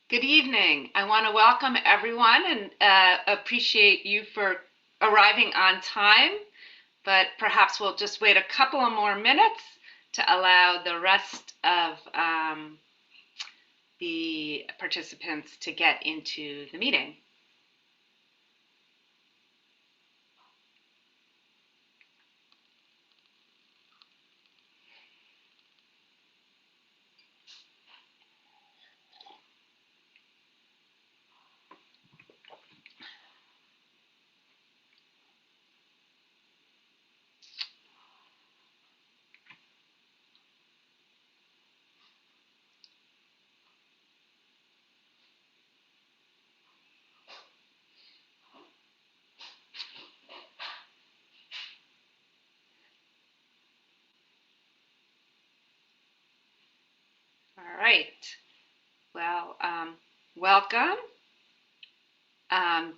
Good evening. I want to welcome everyone and appreciate you for arriving on time, but perhaps we'll just wait a couple of more minutes to allow the rest of the participants to get into the meeting. All right. Well, welcome.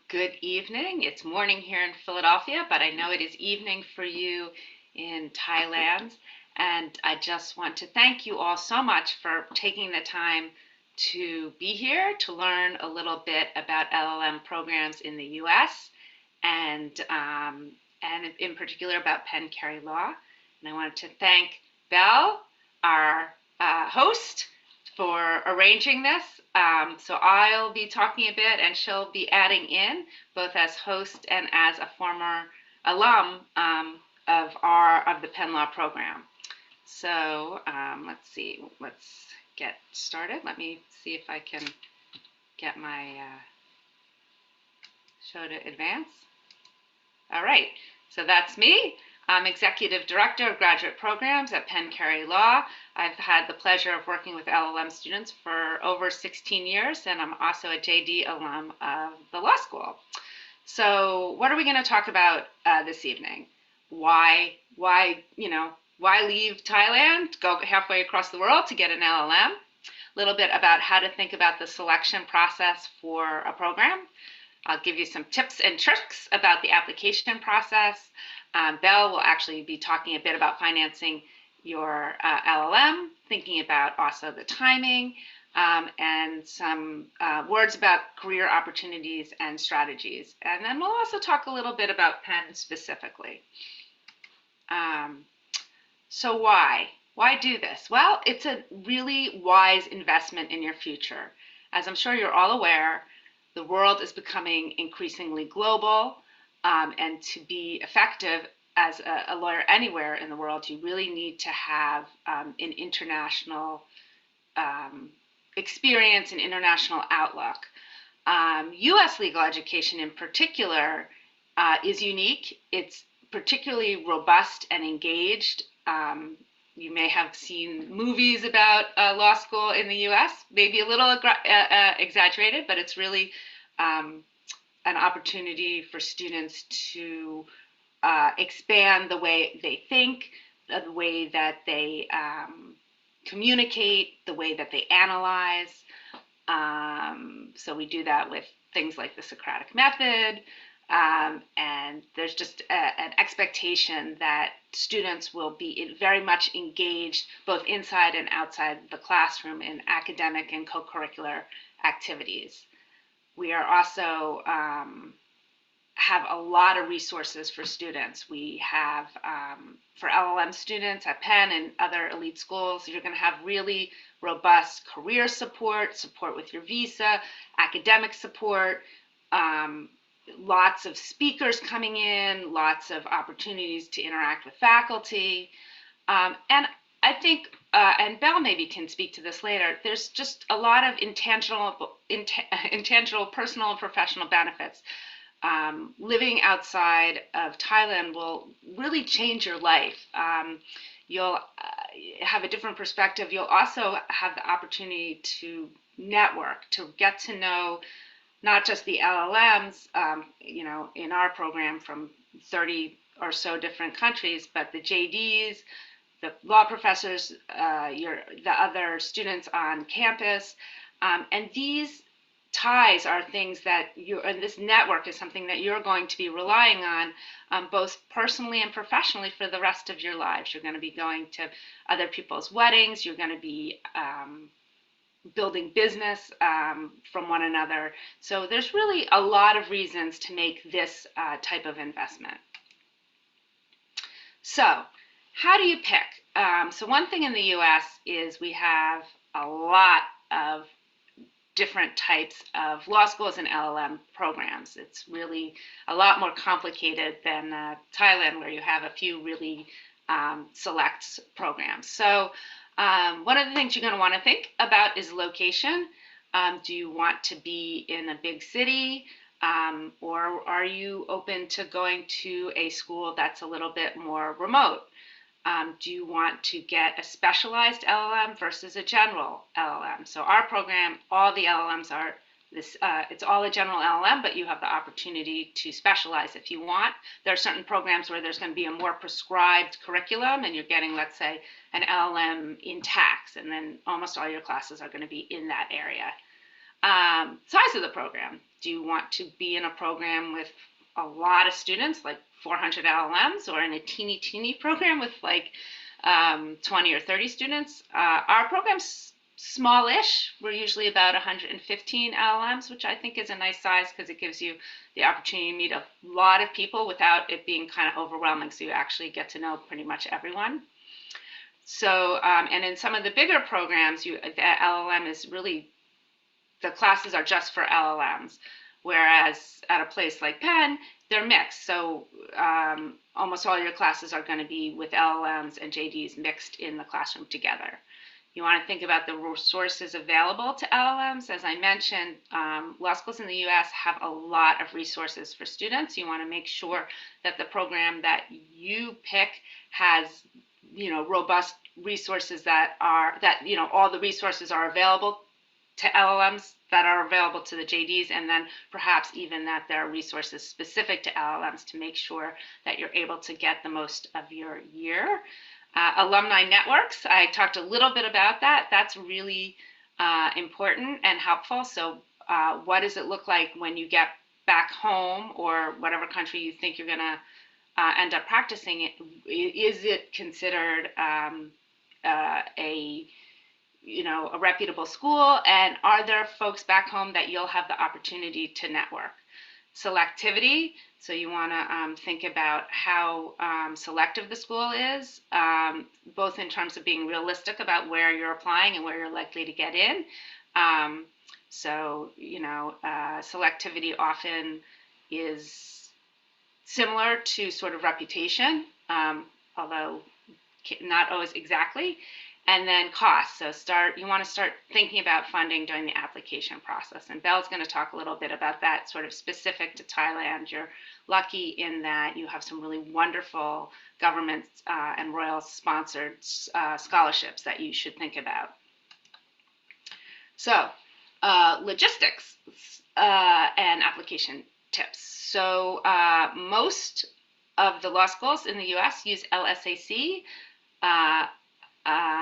Good evening. It's morning here in Philadelphia, but I know it is evening for you in Thailand. And I just want to thank you all so much for taking the time to be here to learn a little bit about LLM programs in the US and in particular about Penn Carey Law. And I wanted to thank Belle, our host, for arranging this. So I'll be talking a bit and she'll be adding in both as host and as a former alum of the Penn Law program. So let's see, let's get started. Let me see if I can get my show to advance. All right, so that's me. I'm Executive Director of Graduate Programs at Penn Carey Law. I've had the pleasure of working with LLM students for over 16 years, and I'm also a JD alum of the law school. So what are we going to talk about this evening? Why leave Thailand, go halfway across the world to get an LLM? A little bit about how to think about the selection process for a program. I'll give you some tips and tricks about the application process. Belle will actually be talking a bit about financing your LLM, thinking about also the timing, and some words about career opportunities and strategies. And then we'll also talk a little bit about Penn specifically. So why? Why do this? Well, it's a really wise investment in your future. As I'm sure you're all aware, the world is becoming increasingly global, and to be effective as a lawyer anywhere in the world, you really need to have an international experience and international outlook. U.S. legal education in particular is unique. It's particularly robust and engaged. You may have seen movies about law school in the U.S., maybe a little exaggerated, but it's really an opportunity for students to expand the way they think, the way that they communicate, the way that they analyze. So we do that with things like the Socratic method, and there's just an expectation that students will be very much engaged both inside and outside the classroom in academic and co-curricular activities. We are also have a lot of resources for students. We have, for LLM students at Penn and other elite schools, you're going to have really robust career support, support with your visa, academic support, lots of speakers coming in, lots of opportunities to interact with faculty. And I think, and Belle maybe can speak to this later, there's just a lot of intangible personal and professional benefits. Living outside of Thailand will really change your life. You'll have a different perspective. You'll also have the opportunity to network, to get to know not just the LLMs, in our program from 30 or so different countries, but the JDs, the law professors, the other students on campus, and these ties are things that and this network is something that you're going to be relying on, both personally and professionally for the rest of your lives. You're going to be going to other people's weddings. You're going to be building business from one another. So there's really a lot of reasons to make this type of investment. So how do you pick? So one thing in the US is we have a lot of different types of law schools and LLM programs. It's really a lot more complicated than Thailand, where you have a few really select programs. So one of the things you're going to want to think about is location. Do you want to be in a big city? Or are you open to going to a school that's a little bit more remote? Do you want to get a specialized LLM versus a general LLM? So our program, all the LLMs are this, it's all a general LLM, but you have the opportunity to specialize if you want. There are certain programs where there's going to be a more prescribed curriculum, and you're getting, let's say, an LLM in tax, and then almost all your classes are going to be in that area. Size of the program. Do you want to be in a program with a lot of students, like 400 LLMs, or in a teeny program with like 20 or 30 students? Our program's smallish. We're usually about 115 LLMs, which I think is a nice size because it gives you the opportunity to meet a lot of people without it being kind of overwhelming, so you actually get to know pretty much everyone. So, and in some of the bigger programs, the LLM is really, the classes are just for LLMs, whereas at a place like Penn, they're mixed. So almost all your classes are going to be with LLMs and JDs mixed in the classroom together. You want to think about the resources available to LLMs. As I mentioned, law schools in the US have a lot of resources for students. You want to make sure that the program that you pick has, robust resources that all the resources are available to LLMs that are available to the JDs, and then perhaps even that there are resources specific to LLMs to make sure that you're able to get the most of your year. Alumni networks, I talked a little bit about that. That's really important and helpful. So what does it look like when you get back home, or whatever country you think you're going to end up practicing it? Is it considered a reputable school, and are there folks back home that you'll have the opportunity to network? Selectivity, so you want to think about how selective the school is, both in terms of being realistic about where you're applying and where you're likely to get in. Selectivity often is similar to sort of reputation, although not always exactly. And then costs. So you want to start thinking about funding during the application process. And Belle's going to talk a little bit about that, sort of specific to Thailand. You're lucky in that you have some really wonderful government and royal sponsored scholarships that you should think about. So logistics and application tips. So most of the law schools in the US use LSAC.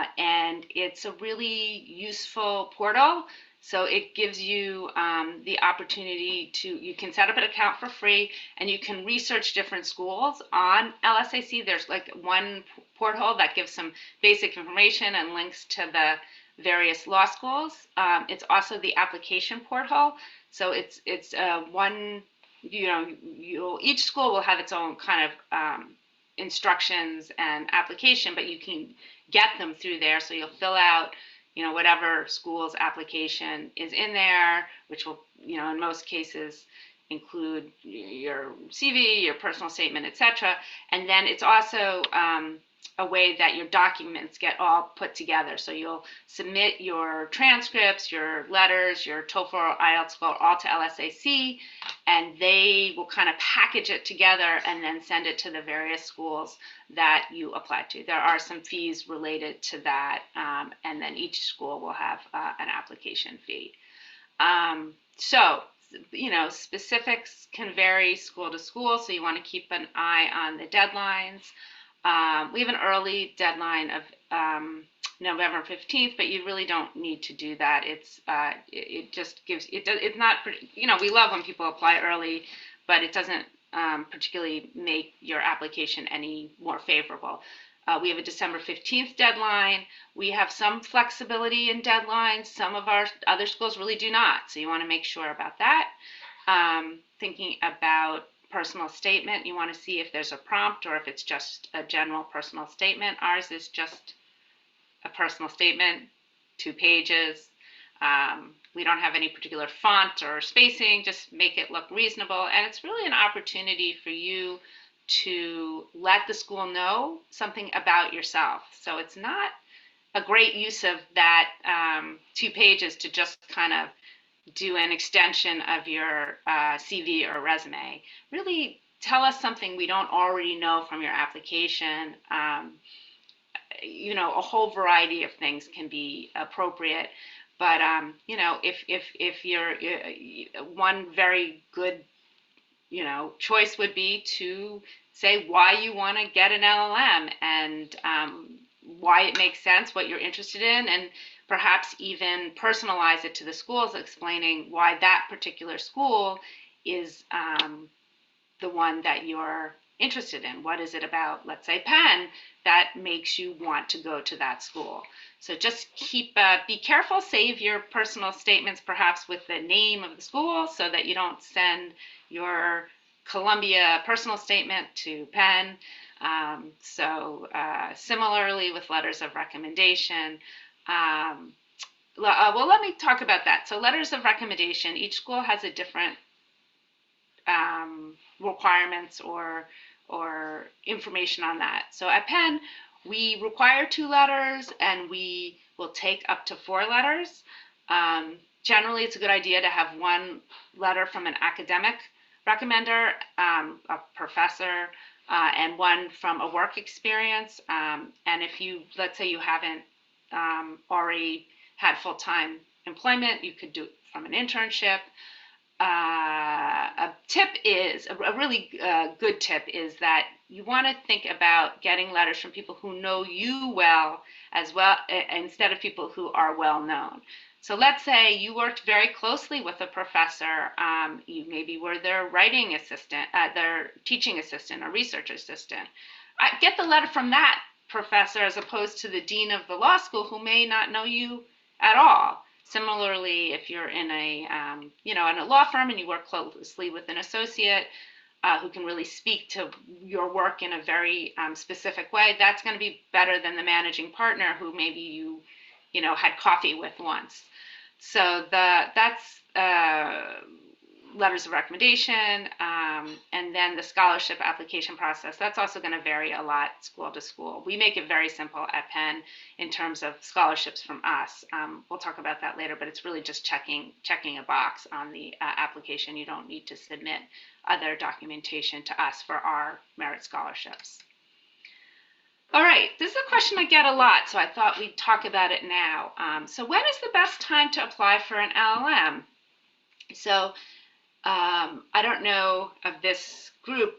And it's a really useful portal. So it gives you the opportunity you can set up an account for free, and you can research different schools on LSAC. There's like one portal that gives some basic information and links to the various law schools. It's also the application portal. So it's one, each school will have its own kind of instructions and application, but you can get them through there. So you'll fill out, whatever school's application is in there, which will, in most cases include your CV, your personal statement, etc. And then it's also a way that your documents get all put together. So you'll submit your transcripts, your letters, your TOEFL or IELTS score all to LSAC, and they will kind of package it together and then send it to the various schools that you apply to. There are some fees related to that, and then each school will have an application fee. Specifics can vary school to school, so you want to keep an eye on the deadlines. We have an early deadline of November 15th, but you really don't need to do that. It just gives, it's not, we love when people apply early, but it doesn't particularly make your application any more favorable. We have a December 15th deadline. We have some flexibility in deadlines. Some of our other schools really do not. So you want to make sure about that. Thinking about personal statement, you want to see if there's a prompt or if it's just a general personal statement. Ours is just a personal statement, 2 pages. We don't have any particular font or spacing, just make it look reasonable. And it's really an opportunity for you to let the school know something about yourself. So it's not a great use of that 2 pages to just kind of do an extension of your CV or resume. Really tell us something we don't already know from your application. A whole variety of things can be appropriate. But if you're one very good choice would be to say why you want to get an LLM and why it makes sense, what you're interested in, and perhaps even personalize it to the schools, explaining why that particular school is the one that you're interested in. What is it about, let's say, Penn, that makes you want to go to that school? So just be careful, save your personal statements perhaps with the name of the school so that you don't send your Columbia personal statement to Penn. Similarly with letters of recommendation. Well, let me talk about that. So letters of recommendation, each school has a different requirements or information on that. So at Penn, we require 2 letters and we will take up to 4 letters. Generally, it's a good idea to have 1 letter from an academic recommender, a professor, and 1 from a work experience. And if you, let's say you haven't already had full-time employment, you could do it from an internship. A tip is, a really good tip is that you want to think about getting letters from people who know you well as well, instead of people who are well known. So let's say you worked very closely with a professor, you maybe were their writing assistant, their teaching assistant or research assistant. Get the letter from that professor as opposed to the dean of the law school who may not know you at all. Similarly, if you're in in a law firm and you work closely with an associate who can really speak to your work in a very specific way, that's going to be better than the managing partner who maybe you had coffee with once. So that's letters of recommendation, and then the scholarship application process. That's also going to vary a lot school to school. We make it very simple at Penn in terms of scholarships from us. We'll talk about that later, but it's really just checking a box on the application. You don't need to submit other documentation to us for our merit scholarships. All right, this is a question I get a lot, so I thought we'd talk about it now. So when is the best time to apply for an LLM? So I don't know of this group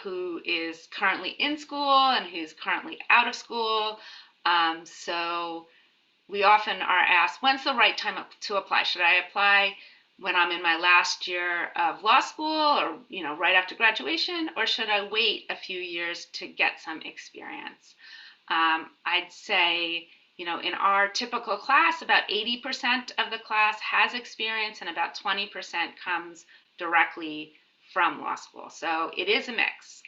who is currently in school and who's currently out of school. So we often are asked, when's the right time to apply? Should I apply when I'm in my last year of law school or right after graduation, or should I wait a few years to get some experience? I'd say in our typical class, about 80% of the class has experience and about 20% comes directly from law school. So it is a mix.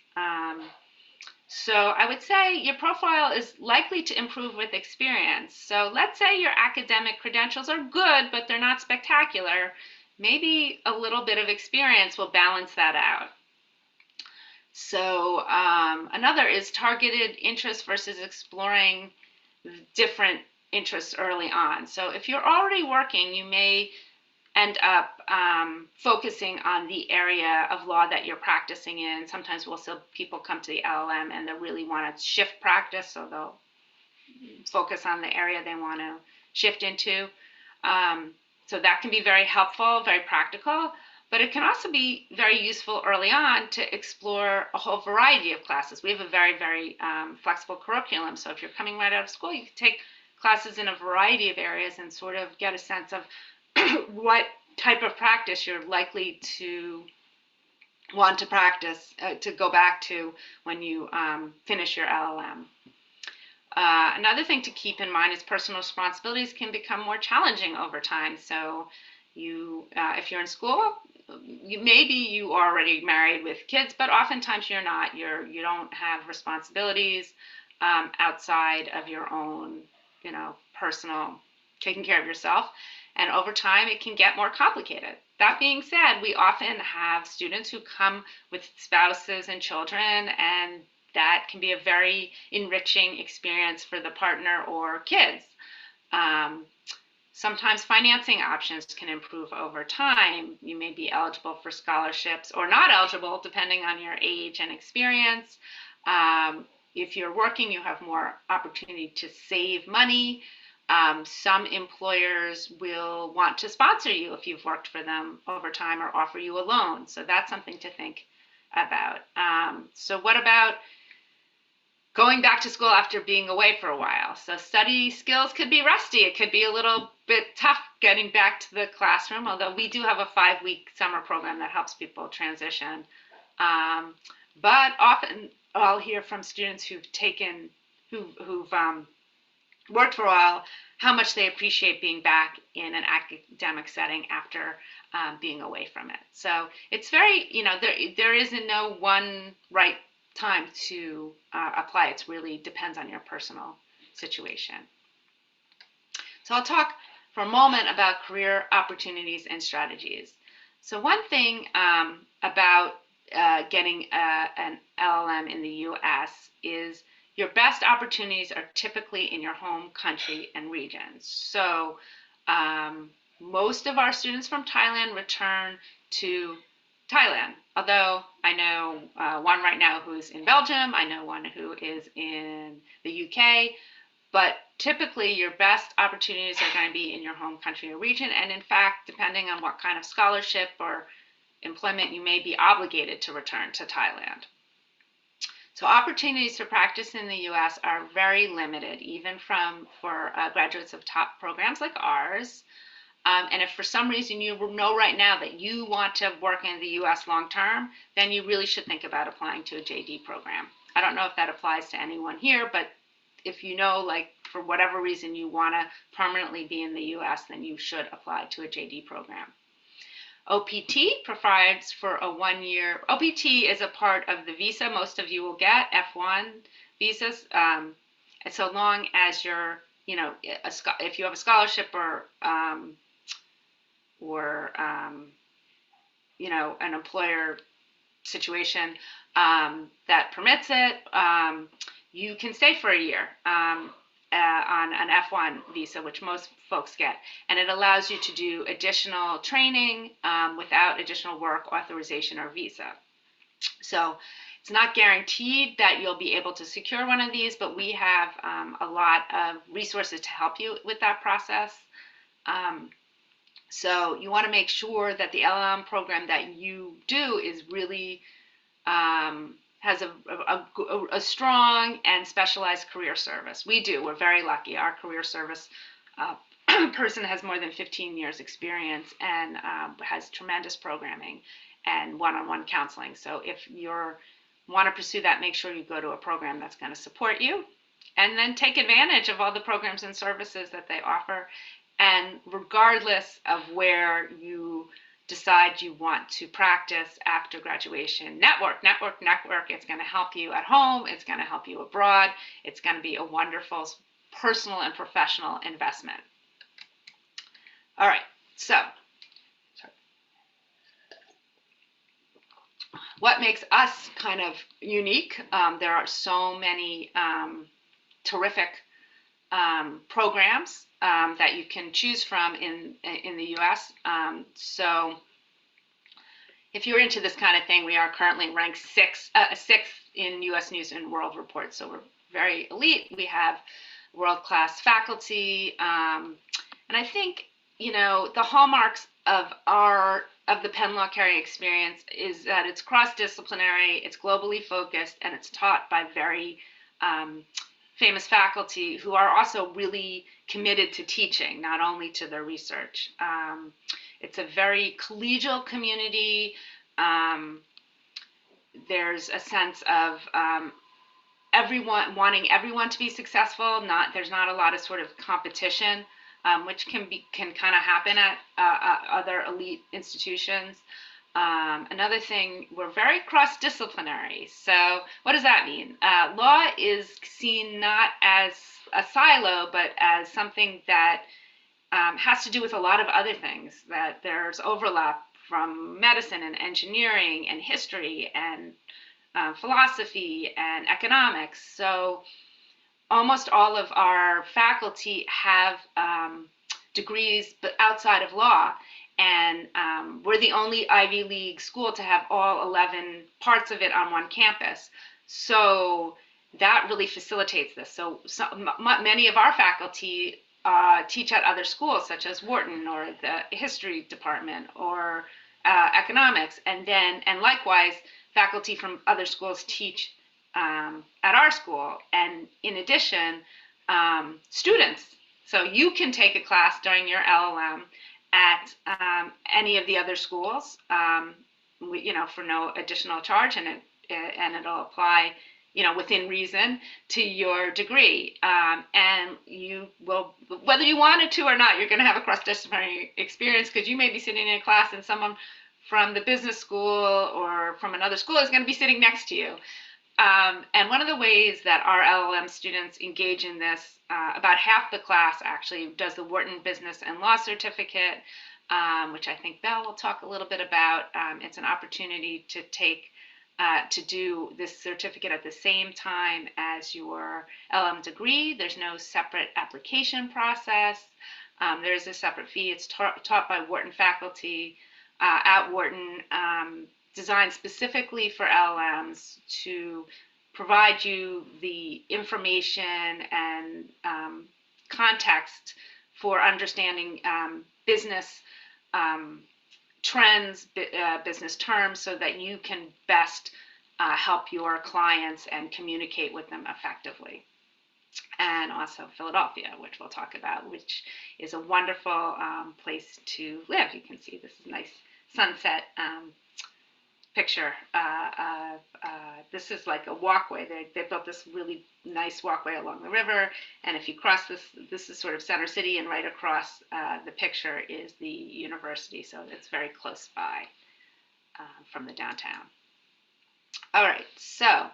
So I would say your profile is likely to improve with experience. So let's say your academic credentials are good, but they're not spectacular. Maybe a little bit of experience will balance that out. So another is targeted interest versus exploring different interests early on. So if you're already working, you may end up focusing on the area of law that you're practicing in. Sometimes people come to the LLM and they really want to shift practice, so they'll focus on the area they want to shift into. So that can be very helpful, very practical, but it can also be very useful early on to explore a whole variety of classes. We have a very, very flexible curriculum, so if you're coming right out of school, you can take classes in a variety of areas and sort of get a sense of what type of practice you're likely to want to practice, to go back to when you finish your LLM. Another thing to keep in mind is personal responsibilities can become more challenging over time. So if you're in school, maybe you are already married with kids, but oftentimes you're not. You don't have responsibilities outside of your own, personal taking care of yourself. And over time, it can get more complicated. That being said, we often have students who come with spouses and children, and that can be a very enriching experience for the partner or kids. Um, Sometimes financing options can improve over time. You may be eligible for scholarships or not eligible, depending on your age and experience. If you're working, you have more opportunity to save money. Some employers will want to sponsor you if you've worked for them over time or offer you a loan. So that's something to think about. So what about going back to school after being away for a while? So study skills could be rusty. It could be a little bit tough getting back to the classroom, although we do have a 5-week summer program that helps people transition. But often I'll hear from students who've worked for a while how much they appreciate being back in an academic setting after being away from it. So it's very, there isn't no one right time to apply. It really depends on your personal situation. So I'll talk for a moment about career opportunities and strategies. So one thing about getting an LLM in the US is your best opportunities are typically in your home country and regions. So most of our students from Thailand return to Thailand, although I know one right now who's in Belgium, I know one who is in the UK, but typically your best opportunities are going to be in your home country or region, and in fact, depending on what kind of scholarship or employment, you may be obligated to return to Thailand. So opportunities to practice in the US are very limited, even for graduates of top programs like ours. And if for some reason you know right now that you want to work in the US long term, then you really should think about applying to a JD program. I don't know if that applies to anyone here, but if you know, like, for whatever reason you want to permanently be in the US, then you should apply to a JD program. OPT provides for a 1-year. OPT is a part of the visa most of you will get, F1 visas, so long as you're, if you have a scholarship or an employer situation that permits it, you can stay for a year on an F1 visa, which most folks get, and it allows you to do additional training without additional work authorization or visa. So it's not guaranteed that you'll be able to secure one of these, but we have a lot of resources to help you with that process. So you want to make sure that the LLM program that you do is really has a strong and specialized career service. We do. We're very lucky. Our career service person has more than 15 years experience and has tremendous programming and one-on-one counseling. So if you want to pursue that, make sure you go to a program that's going to support you, and then take advantage of all the programs and services that they offer. And regardless of where you decide you want to practice after graduation, network. It's going to help you at home. It's going to help you abroad. It's going to be a wonderful personal and professional investment. All right, so what makes us kind of unique? There are so many terrific programs that you can choose from in the US. So if you're into this kind of thing, we are currently ranked sixth in US News and World Report. So we're very elite. We have world-class faculty. And I think, the hallmarks of the Penn Law Carrying experience is that it's cross-disciplinary, it's globally focused, and it's taught by very famous faculty who are also really committed to teaching, not only to their research. It's a very collegial community. There's a sense of everyone to be successful. There's not a lot of sort of competition, which can kind of happen at other elite institutions. Another thing, we're very cross-disciplinary. So what does that mean? Law is seen not as a silo, but as something that has to do with a lot of other things, that there's overlap from medicine and engineering and history and philosophy and economics. So almost all of our faculty have degrees but outside of law. And we're the only Ivy League school to have all 11 parts of it on one campus. So that really facilitates this. So many of our faculty teach at other schools, such as Wharton or the history department or economics. And likewise, faculty from other schools teach at our school. And in addition, students. So you can take a class during your LLM at any of the other schools, for no additional charge, and it'll apply, within reason to your degree. And you will, whether you wanted to or not, you're going to have a cross-disciplinary experience, because you may be sitting in a class and someone from the business school or from another school is going to be sitting next to you. And one of the ways that our LLM students engage in this, about half the class actually does the Wharton Business and Law Certificate, which I think Belle will talk a little bit about. It's an opportunity to do this certificate at the same time as your LLM degree. There's no separate application process. There is a separate fee. It's taught by Wharton faculty at Wharton, designed specifically for LLMs to provide you the information and context for understanding business trends, business terms, so that you can best help your clients and communicate with them effectively. And also Philadelphia, which we'll talk about, which is a wonderful place to live. You can see this is a nice sunset picture. This is like a walkway. They built this really nice walkway along the river, and if you cross this is sort of Center City, and right across the picture is the university, so it's very close by from the downtown. All right, so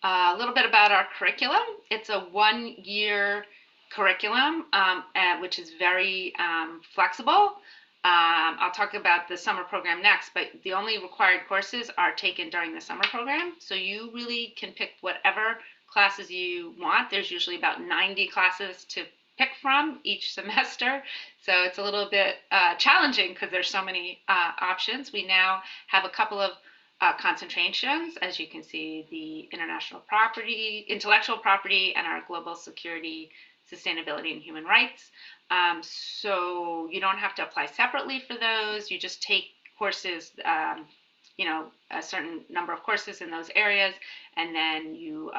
a little bit about our curriculum. It's a one-year curriculum, which is very flexible. I'll talk about the summer program next, but the only required courses are taken during the summer program. So you really can pick whatever classes you want. There's usually about 90 classes to pick from each semester. So it's a little bit challenging because there's so many options. We now have a couple of concentrations, as you can see, the intellectual property, and our global security, sustainability, and human rights. So you don't have to apply separately for those. You just take courses, a certain number of courses in those areas, and then you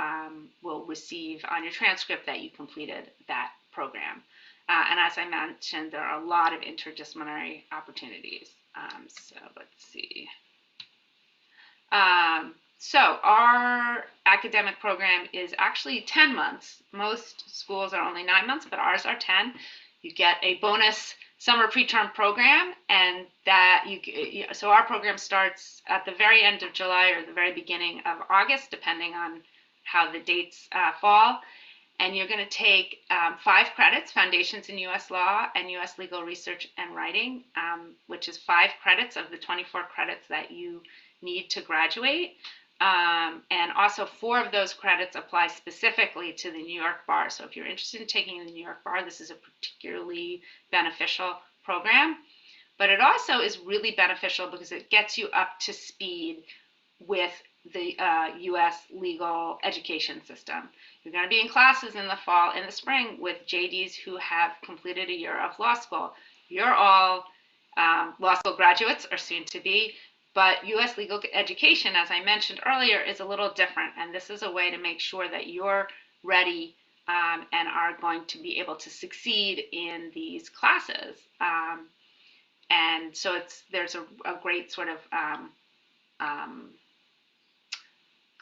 will receive on your transcript that you completed that program. And as I mentioned, there are a lot of interdisciplinary opportunities. So let's see. So our academic program is actually 10 months. Most schools are only 9 months, but ours are 10. You get a bonus summer preterm program, and so our program starts at the very end of July or the very beginning of August, depending on how the dates fall. And you're going to take 5 credits, Foundations in U.S. Law and U.S. Legal Research and Writing, which is 5 credits of the 24 credits that you need to graduate. And also 4 of those credits apply specifically to the New York Bar. So if you're interested in taking the New York Bar, this is a particularly beneficial program. But it also is really beneficial because it gets you up to speed with the U.S. legal education system. You're going to be in classes in the fall and the spring with JDs who have completed a year of law school. You're all law school graduates, or soon to be. But U.S. legal education, as I mentioned earlier, is a little different, and this is a way to make sure that you're ready and are going to be able to succeed in these classes. And so there's a great sort of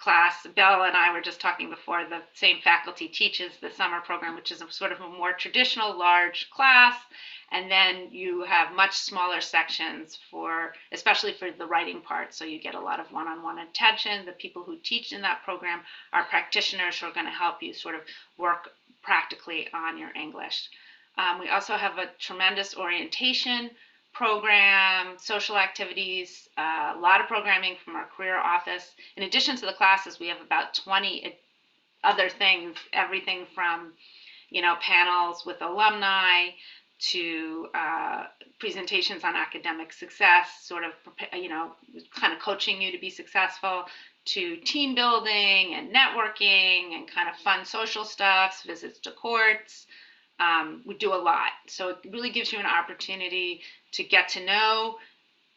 class, Belle and I were just talking before, the same faculty teaches the summer program, which is a sort of a more traditional large class. And then you have much smaller sections for, especially for the writing part. So you get a lot of one-on-one attention. The people who teach in that program are practitioners who are going to help you sort of work practically on your English. We also have a tremendous orientation program, social activities, a lot of programming from our career office. In addition to the classes, we have about 20 other things, everything from, panels with alumni to presentations on academic success, sort of, kind of coaching you to be successful, to team building and networking and kind of fun social stuff, visits to courts. We do a lot. So it really gives you an opportunity to get to know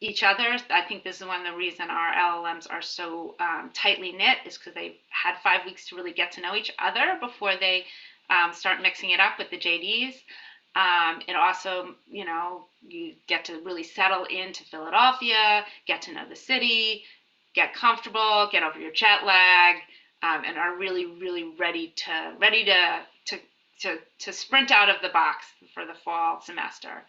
each other. I think this is one of the reasons our LLMs are so tightly knit, is because they've had 5 weeks to really get to know each other before they start mixing it up with the JDs. It also, you get to really settle into Philadelphia, get to know the city, get comfortable, get over your jet lag, and are really, really ready to sprint out of the box for the fall semester.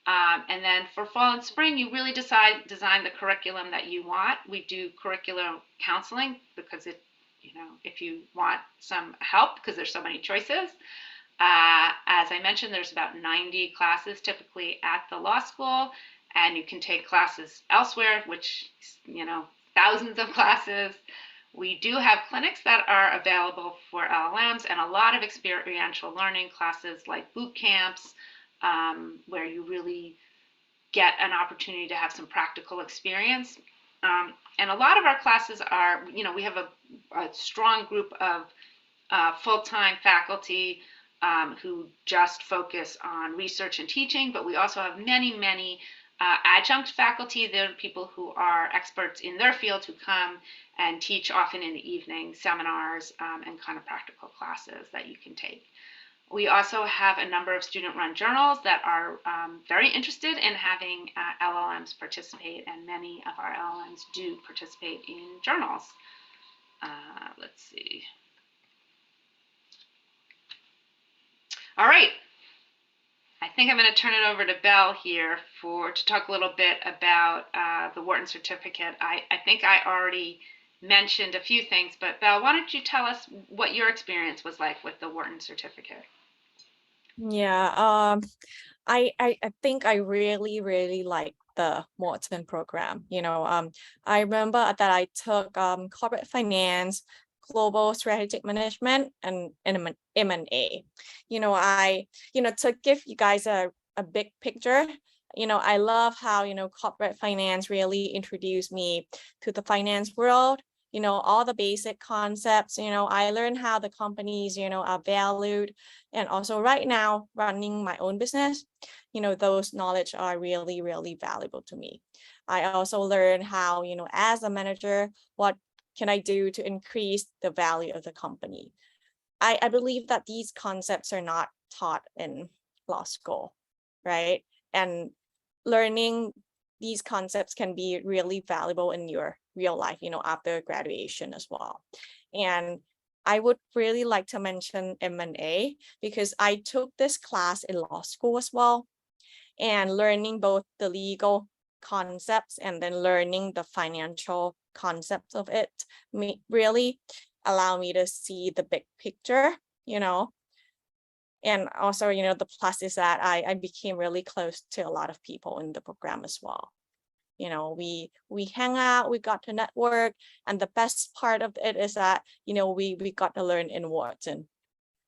And then for fall and spring, you really design the curriculum that you want. We do curriculum counseling because if you want some help, because there's so many choices. As I mentioned, there's about 90 classes typically at the law school, and you can take classes elsewhere, which, thousands of classes. We do have clinics that are available for LLMs and a lot of experiential learning classes like boot camps, where you really get an opportunity to have some practical experience. And a lot of our classes are, we have a strong group of full-time faculty who just focus on research and teaching, but we also have many, many adjunct faculty. They're people who are experts in their field who come and teach often in the evening, seminars and kind of practical classes that you can take. We also have a number of student-run journals that are very interested in having LLMs participate, and many of our LLMs do participate in journals. Let's see. All right. I think I'm going to turn it over to Belle here to talk a little bit about the Wharton certificate. I think I already mentioned a few things, but Belle, why don't you tell us what your experience was like with the Wharton certificate? Yeah, I think I really like the Wharton program. I remember that I took corporate finance, global strategic management, and M&A. To give you guys a big picture, I love how, corporate finance really introduced me to the finance world. All the basic concepts, I learned how the companies, are valued. And also right now running my own business, those knowledge are really, really valuable to me. I also learned how, as a manager, what can I do to increase the value of the company? I believe that these concepts are not taught in law school, right? And learning these concepts can be really valuable in your real life, after graduation as well. And I would really like to mention M&A because I took this class in law school as well, and learning both the legal concepts and then learning the financial concepts of it really allow me to see the big picture, and also, the plus is that I became really close to a lot of people in the program as well. We hang out, we got to network, and the best part of it is that, we got to learn in Wharton.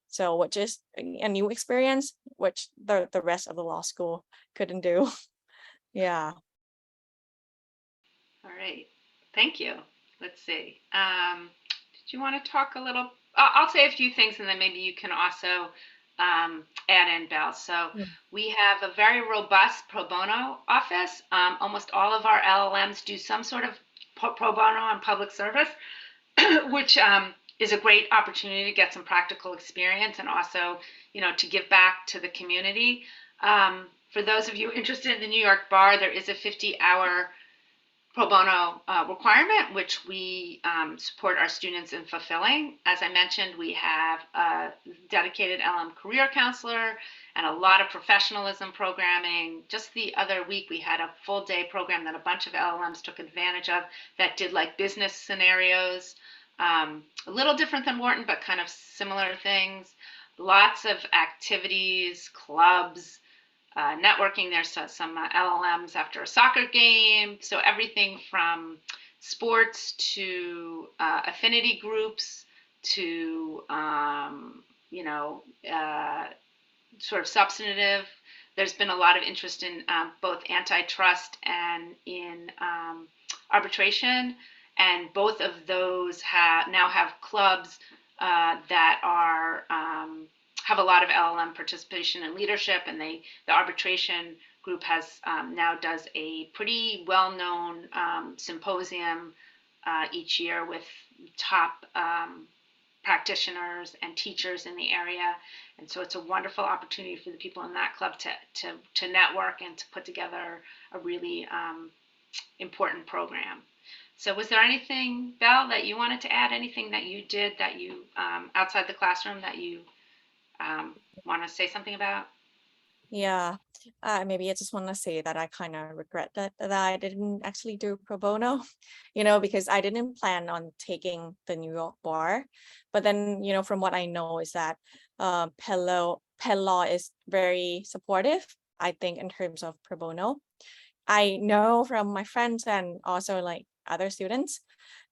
So which is a new experience, which the rest of the law school couldn't do. Yeah. All right. Thank you. Let's see. Did you want to talk a little? I'll say a few things, and then maybe you can also add in, Belle. So we have a very robust pro bono office. Almost all of our LLMs do some sort of pro bono and public service, which is a great opportunity to get some practical experience and also, to give back to the community. For those of you interested in the New York Bar, there is a 50-hour pro bono requirement, which we support our students in fulfilling. As I mentioned, we have a dedicated LM career counselor and a lot of professionalism programming. Just the other week, we had a full day program that a bunch of LLMs took advantage of that did like business scenarios, a little different than Wharton, but kind of similar things. Lots of activities, clubs, networking. There's some LLMs after a soccer game. So everything from sports to affinity groups to, sort of substantive. There's been a lot of interest in both antitrust and in arbitration. And both of those now have clubs that are have a lot of LLM participation and leadership, and the arbitration group has now does a pretty well-known symposium each year with top practitioners and teachers in the area, and so it's a wonderful opportunity for the people in that club to network and to put together a really important program. So was there anything, Belle, that you wanted to add? Anything that you did that you outside the classroom that you want to say something about? Yeah, maybe I just want to say that I kind of regret that I didn't actually do pro bono, because I didn't plan on taking the New York bar. But then, from what I know is that Penn Law is very supportive, I think, in terms of pro bono. I know from my friends and also like other students,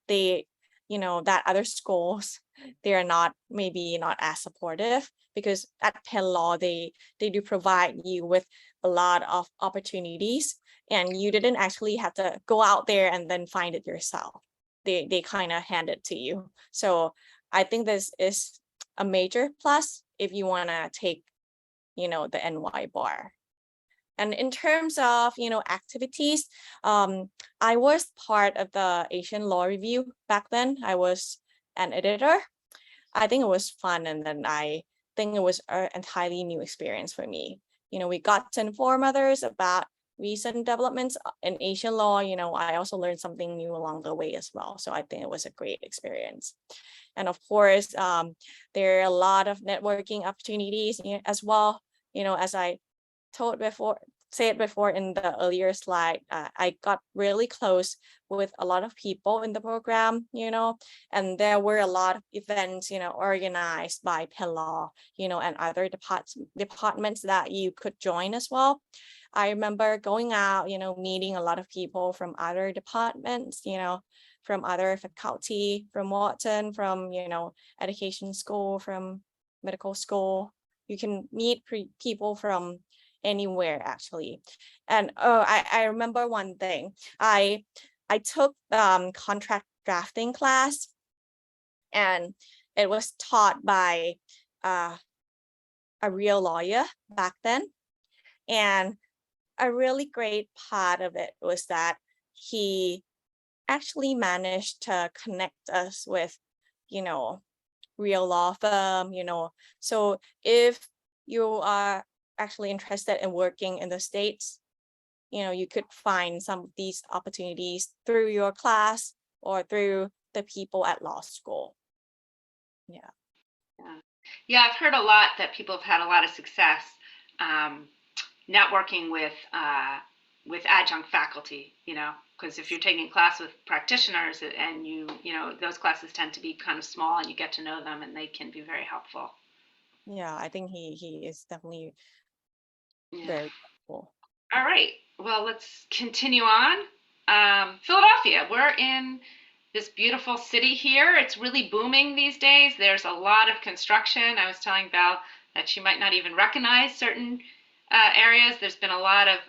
they, that other schools, they are maybe not as supportive because at Penn Law, they do provide you with a lot of opportunities and you didn't actually have to go out there and then find it yourself. They kind of hand it to you. So I think this is a major plus if you want to take, the NY bar. And in terms of, activities, I was part of the Asian Law Review back then. I was an editor. I think it was fun. And then I think it was an entirely new experience for me. We got to inform others about recent developments in Asian law. I also learned something new along the way as well. So I think it was a great experience. And of course, there are a lot of networking opportunities as well. As I said before in the earlier slide, I got really close with a lot of people in the program, and there were a lot of events, organized by Penn Law, and other departments that you could join as well. I remember going out, meeting a lot of people from other departments, from other faculty, from Wharton, from, education school, from medical school. You can meet people from anywhere actually. And I remember one thing. I took contract drafting class, and it was taught by a real lawyer back then. And a really great part of it was that he actually managed to connect us with, real law firm, So if you are actually interested in working in the States, you could find some of these opportunities through your class or through the people at law school. Yeah. Yeah, I've heard a lot that people have had a lot of success networking with adjunct faculty, because if you're taking a class with practitioners and those classes tend to be kind of small and you get to know them and they can be very helpful. Yeah, I think he is definitely very helpful. All right, well, let's continue on. Philadelphia, we're in this beautiful city here. It's really booming these days. There's a lot of construction. I was telling Val that she might not even recognize certain areas. There's been a lot of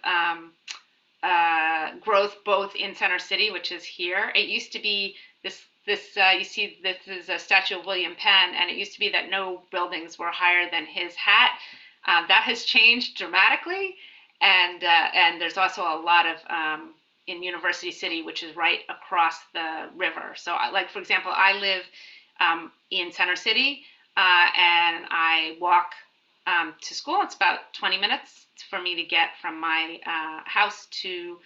growth both in Center City, which is here. It used to be this you see this is a statue of William Penn, and it used to be that no buildings were higher than his hat. That has changed dramatically, and there's also a lot of in University City, which is right across the river. So, like for example, I live in Center City, and I walk to school. It's about 20 minutes for me to get from my house to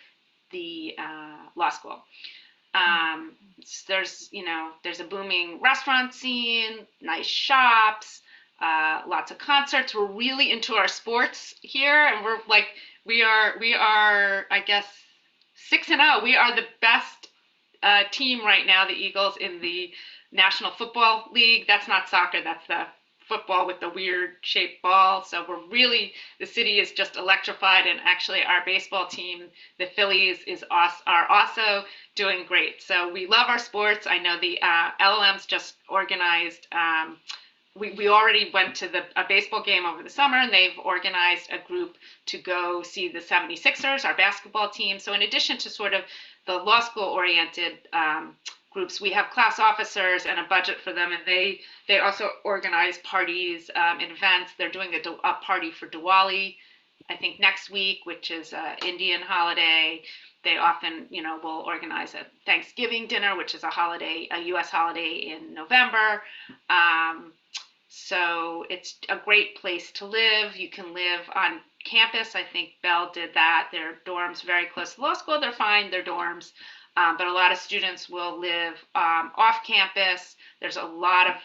the law school. There's there's a booming restaurant scene, nice shops, lots of concerts. We're really into our sports here, and we're like we are I guess 6-0. We are the best team right now, the Eagles, in the National Football League. That's not soccer, that's the football with the weird shaped ball. So we're really, the city is just electrified, and actually our baseball team, the Phillies, are also doing great. So we love our sports. I know the LLMs just organized. We already went to a baseball game over the summer, and they've organized a group to go see the 76ers, our basketball team. So in addition to sort of the law school oriented groups, we have class officers and a budget for them, and they also organize parties and events. They're doing a party for Diwali, I think next week, which is an Indian holiday. They often, will organize a Thanksgiving dinner, which is a U.S. holiday in November. So it's a great place to live. You can live on campus. I think Bell did that. Their dorms very close to law school. They're fine, their dorms. But a lot of students will live off campus. There's a lot of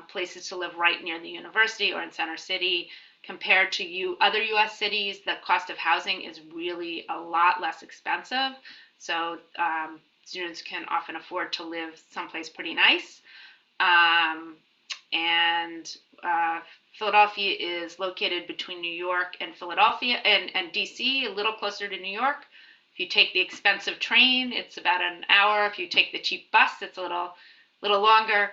places to live right near the university or in Center City. Compared to other U.S. cities, the cost of housing is really a lot less expensive. So students can often afford to live someplace pretty nice. And Philadelphia is located between New York and Philadelphia and DC, a little closer to New York. If you take the expensive train, it's about an hour. If you take the cheap bus, it's a little longer.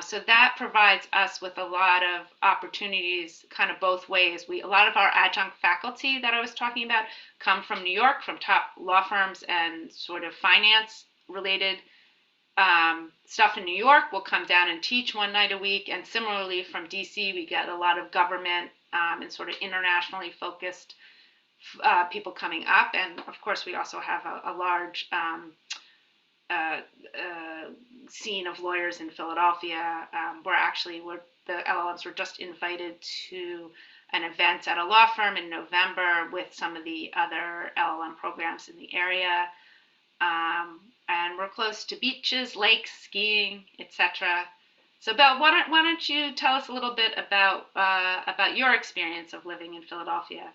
So that provides us with a lot of opportunities, kind of both ways. A lot of our adjunct faculty that I was talking about come from New York, from top law firms and sort of finance related stuff in New York. We'll come down and teach one night a week. And similarly from DC, we get a lot of government and sort of internationally focused people coming up. And of course, we also have a large scene of lawyers in Philadelphia. The LLMs were just invited to an event at a law firm in November with some of the other LLM programs in the area. And we're close to beaches, lakes, skiing, etc. So, Belle, why don't you tell us a little bit about your experience of living in Philadelphia?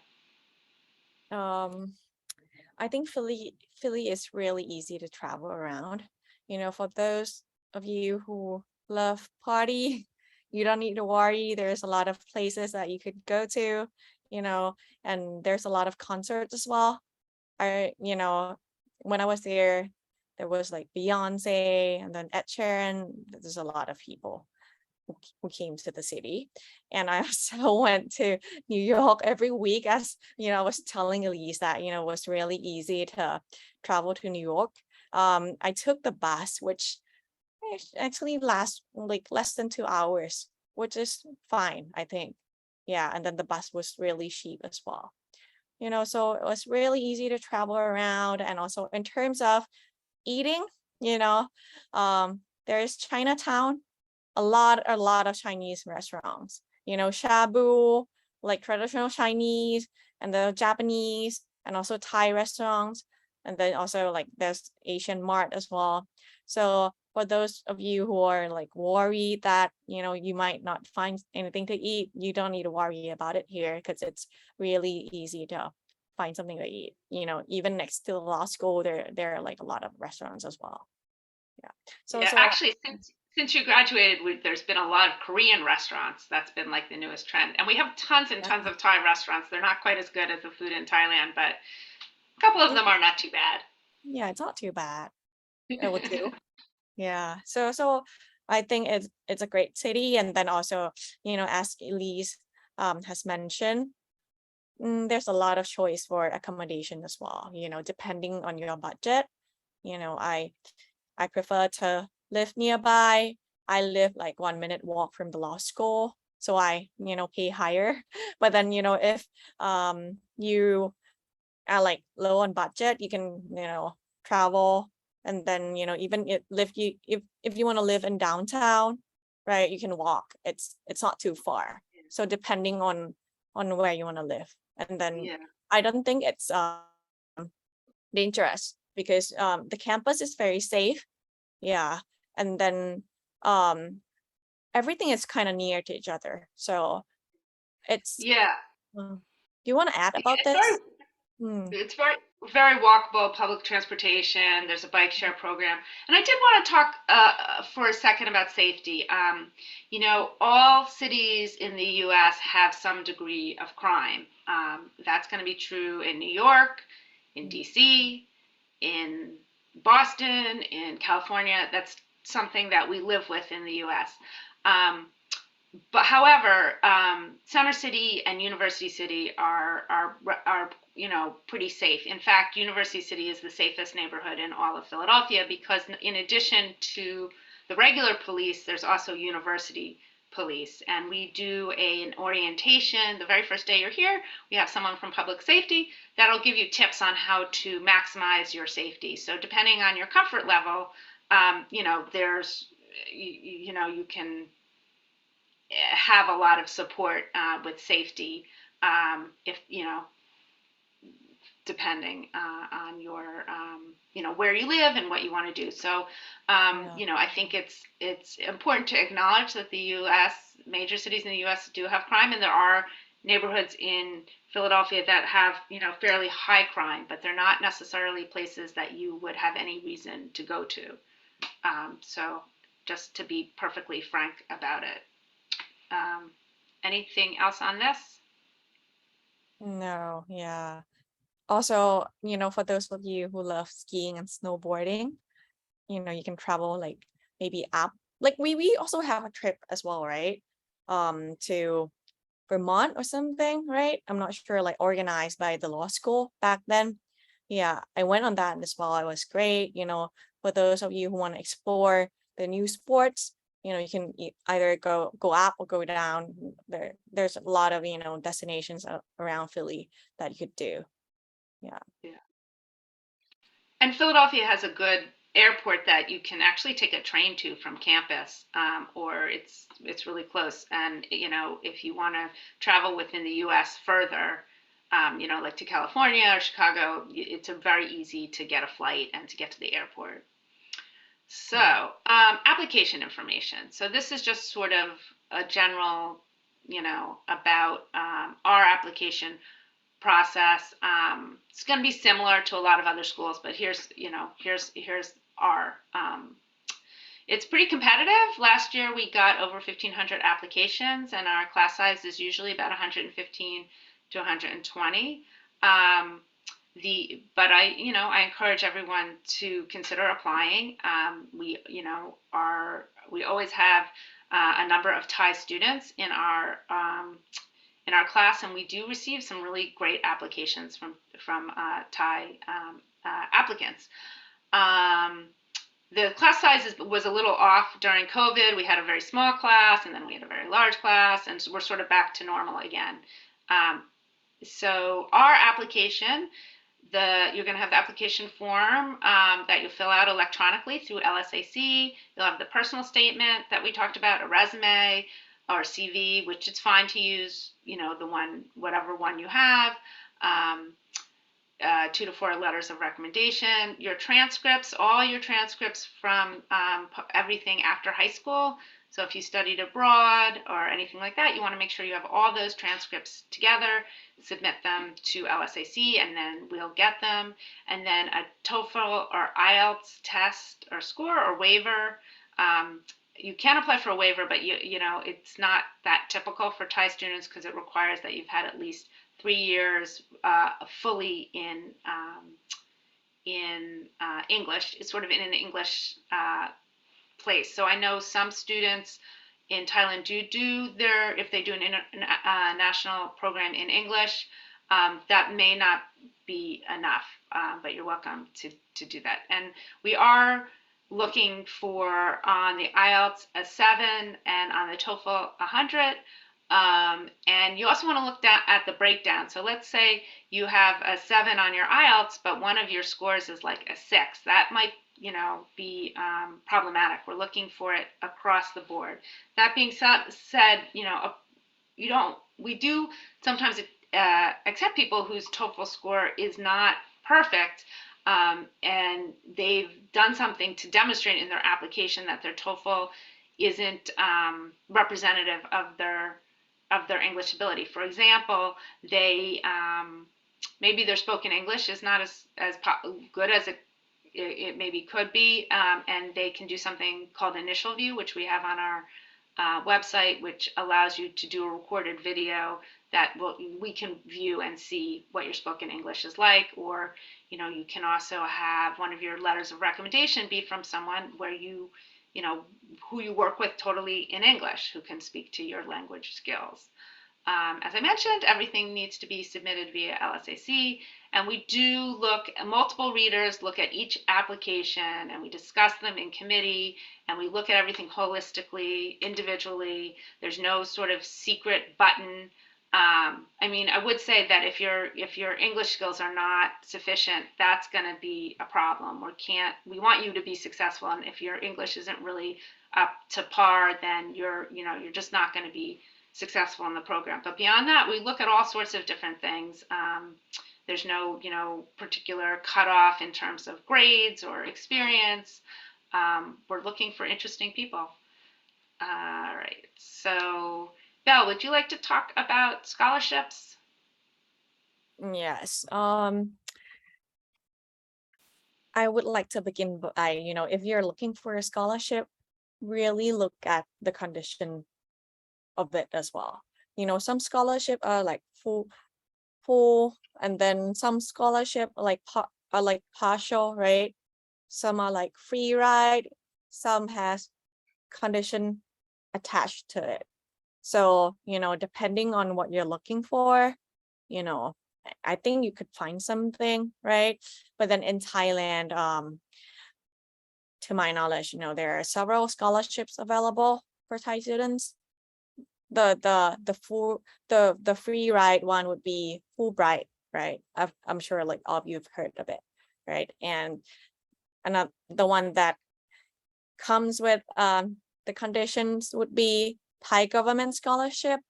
I think Philly is really easy to travel around. For those of you who love party, you don't need to worry. There's a lot of places that you could go to, and there's a lot of concerts as well. When I was there was like Beyonce and then Ed Sheeran. There's a lot of people who came to the city. And I also went to New York every week. As I was telling Elise that it was really easy to travel to New York. I took the bus, which actually lasts like less than 2 hours, which is fine, I think. Yeah, and then the bus was really cheap as well. So it was really easy to travel around. And also in terms of eating, there's Chinatown, a lot of Chinese restaurants, shabu, like traditional Chinese, and the Japanese, and also Thai restaurants. And then also like there's Asian Mart as well. So for those of you who are like worried that, you might not find anything to eat, you don't need to worry about it here, because it's really easy to find something to eat. Even next to the law school, there are like a lot of restaurants as well. Yeah. So actually, since you graduated, there's been a lot of Korean restaurants. That's been like the newest trend. And we have tons and tons of Thai restaurants. They're not quite as good as the food in Thailand, but a couple of them are not too bad. Yeah, it's not too bad. It would do. Yeah. So I think it's a great city. And then also, as Elise has mentioned, there's a lot of choice for accommodation as well, depending on your budget. I prefer to live nearby. I live like 1 minute walk from the law school, so I pay higher. But then if you are like low on budget, you can travel, and then even if you want to live in downtown, right, you can walk. It's not too far. So depending on where you want to live. And then I don't think it's dangerous because the campus is very safe. Yeah. And then everything is kind of near to each other. So it's Yeah, do you want to add about it's very this? Hmm. it's very walkable, public transportation. There's a bike share program, and I did want to talk for a second about safety. You know, all cities in the U.S. have some degree of crime. That's going to be true in New York, in D.C., in Boston, in California. That's something that we live with in the U.S. Um, but however, Center City and University City are you know pretty safe. In fact, University City is the safest neighborhood in all of Philadelphia because in addition to the regular police, there's also university police, and we do an orientation the very first day you're here. We have someone from public safety that'll give you tips on how to maximize your safety. So depending on your comfort level, you know, you know you can have a lot of support with safety if you know depending on your you know where you live and what you want to do. So Yeah. you know I think it's important to acknowledge that the U.S. major cities in the U.S. do have crime, and there are neighborhoods in Philadelphia that have you know fairly high crime, but they're not necessarily places that you would have any reason to go to. So just to be perfectly frank about it. Um, Anything else on this? No, yeah. Also, for those of you who love skiing and snowboarding, you can travel like maybe up. Like we also have a trip as well, right? To Vermont or something, right? I'm not sure, like organized by the law school back then. Yeah, I went on that as well. It was great. For those of you who want to explore the new sports, you can either go up or go down. There's a lot of, destinations around Philly that you could do. Yeah. Yeah. And Philadelphia has a good airport that you can actually take a train to from campus, or it's really close. And you know, if you want to travel within the U.S. further, you know, like to California or Chicago, it's a very easy to get a flight and to get to the airport. So, Yeah. application information. So this is just sort of a general, you know, about our application process. It's going to be similar to a lot of other schools, but here's our. It's pretty competitive. Last year we got over 1,500 applications, and our class size is usually about 115 to 120. Um, but I encourage everyone to consider applying. We always have a number of Thai students in our class, and we do receive some really great applications from Thai applicants. Um, the class size was a little off during COVID. We had a very small class, and then we had a very large class, and so we're sort of back to normal again. Um, so our application, you're going to have the application form that you fill out electronically through LSAC. You'll have the personal statement that we talked about, a resume or CV, which it's fine to use, whatever one you have. 2 to 4 letters of recommendation, your transcripts, all your transcripts from everything after high school. So if you studied abroad or anything like that, you want to make sure you have all those transcripts together, submit them to LSAC, and then we'll get them. And then a TOEFL or IELTS test or score or waiver. You can apply for a waiver, but it's not that typical for Thai students because it requires that you've had at least 3 years fully in English. It's sort of in an English place. So I know some students in Thailand if they do an international program in English, that may not be enough, but you're welcome to do that. And we are looking for on the IELTS a 7 and on the TOEFL 100. And you also want to look at the breakdown. So let's say you have a 7 on your IELTS, but one of your scores is like a 6. That might, be problematic. We're looking for it across the board. That being said, we do sometimes accept people whose TOEFL score is not perfect. and they've done something to demonstrate in their application that their TOEFL isn't representative of their English ability. For example, they maybe their spoken English is not as good as it maybe could be, and they can do something called initial view, which we have on our website, which allows you to do a recorded video that we can view and see what your spoken English is like. Or you can also have one of your letters of recommendation be from someone where who you work with totally in English, who can speak to your language skills. As I mentioned, everything needs to be submitted via LSAC, and we do look, multiple readers look at each application, and we discuss them in committee, and we look at everything holistically, individually. There's no sort of secret button. I would say that if your English skills are not sufficient, that's going to be a problem. We want you to be successful, and if your English isn't really up to par, then you're just not going to be successful in the program. But beyond that, we look at all sorts of different things. There's no particular cutoff in terms of grades or experience. We're looking for interesting people. All right, so Belle, would you like to talk about scholarships? Yes. I would like to begin by, if you're looking for a scholarship, really look at the condition of it as well. Some scholarship are like full, and then some scholarship are like partial, right? Some are like free ride, some has condition attached to it. So, depending on what you're looking for, I think you could find something, right? But then in Thailand, to my knowledge, there are several scholarships available for Thai students. The free ride one would be Fulbright, right? I'm sure like all of you've heard of it, right? And another, the one that comes with the conditions would be Thai government scholarship.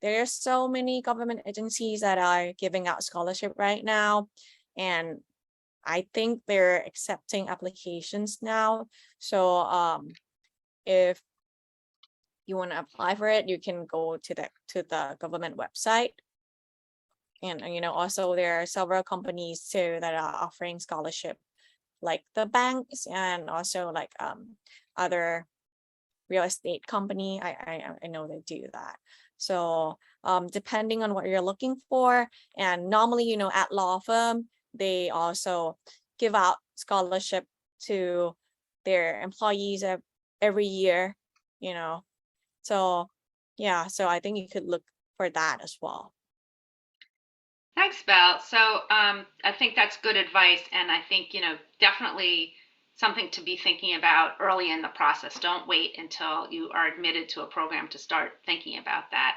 There are so many government agencies that are giving out scholarship right now, and I think they're accepting applications now. So if you want to apply for it, you can go to the government website. And also there are several companies too that are offering scholarship, like the banks and also like other real estate company. I know they do that. So depending on what you're looking for, and normally at law firm, they also give out scholarship to their employees every year, so yeah, so I think you could look for that as well. Thanks, Belle. So I think that's good advice, and I think definitely something to be thinking about early in the process. Don't wait until you are admitted to a program to start thinking about that.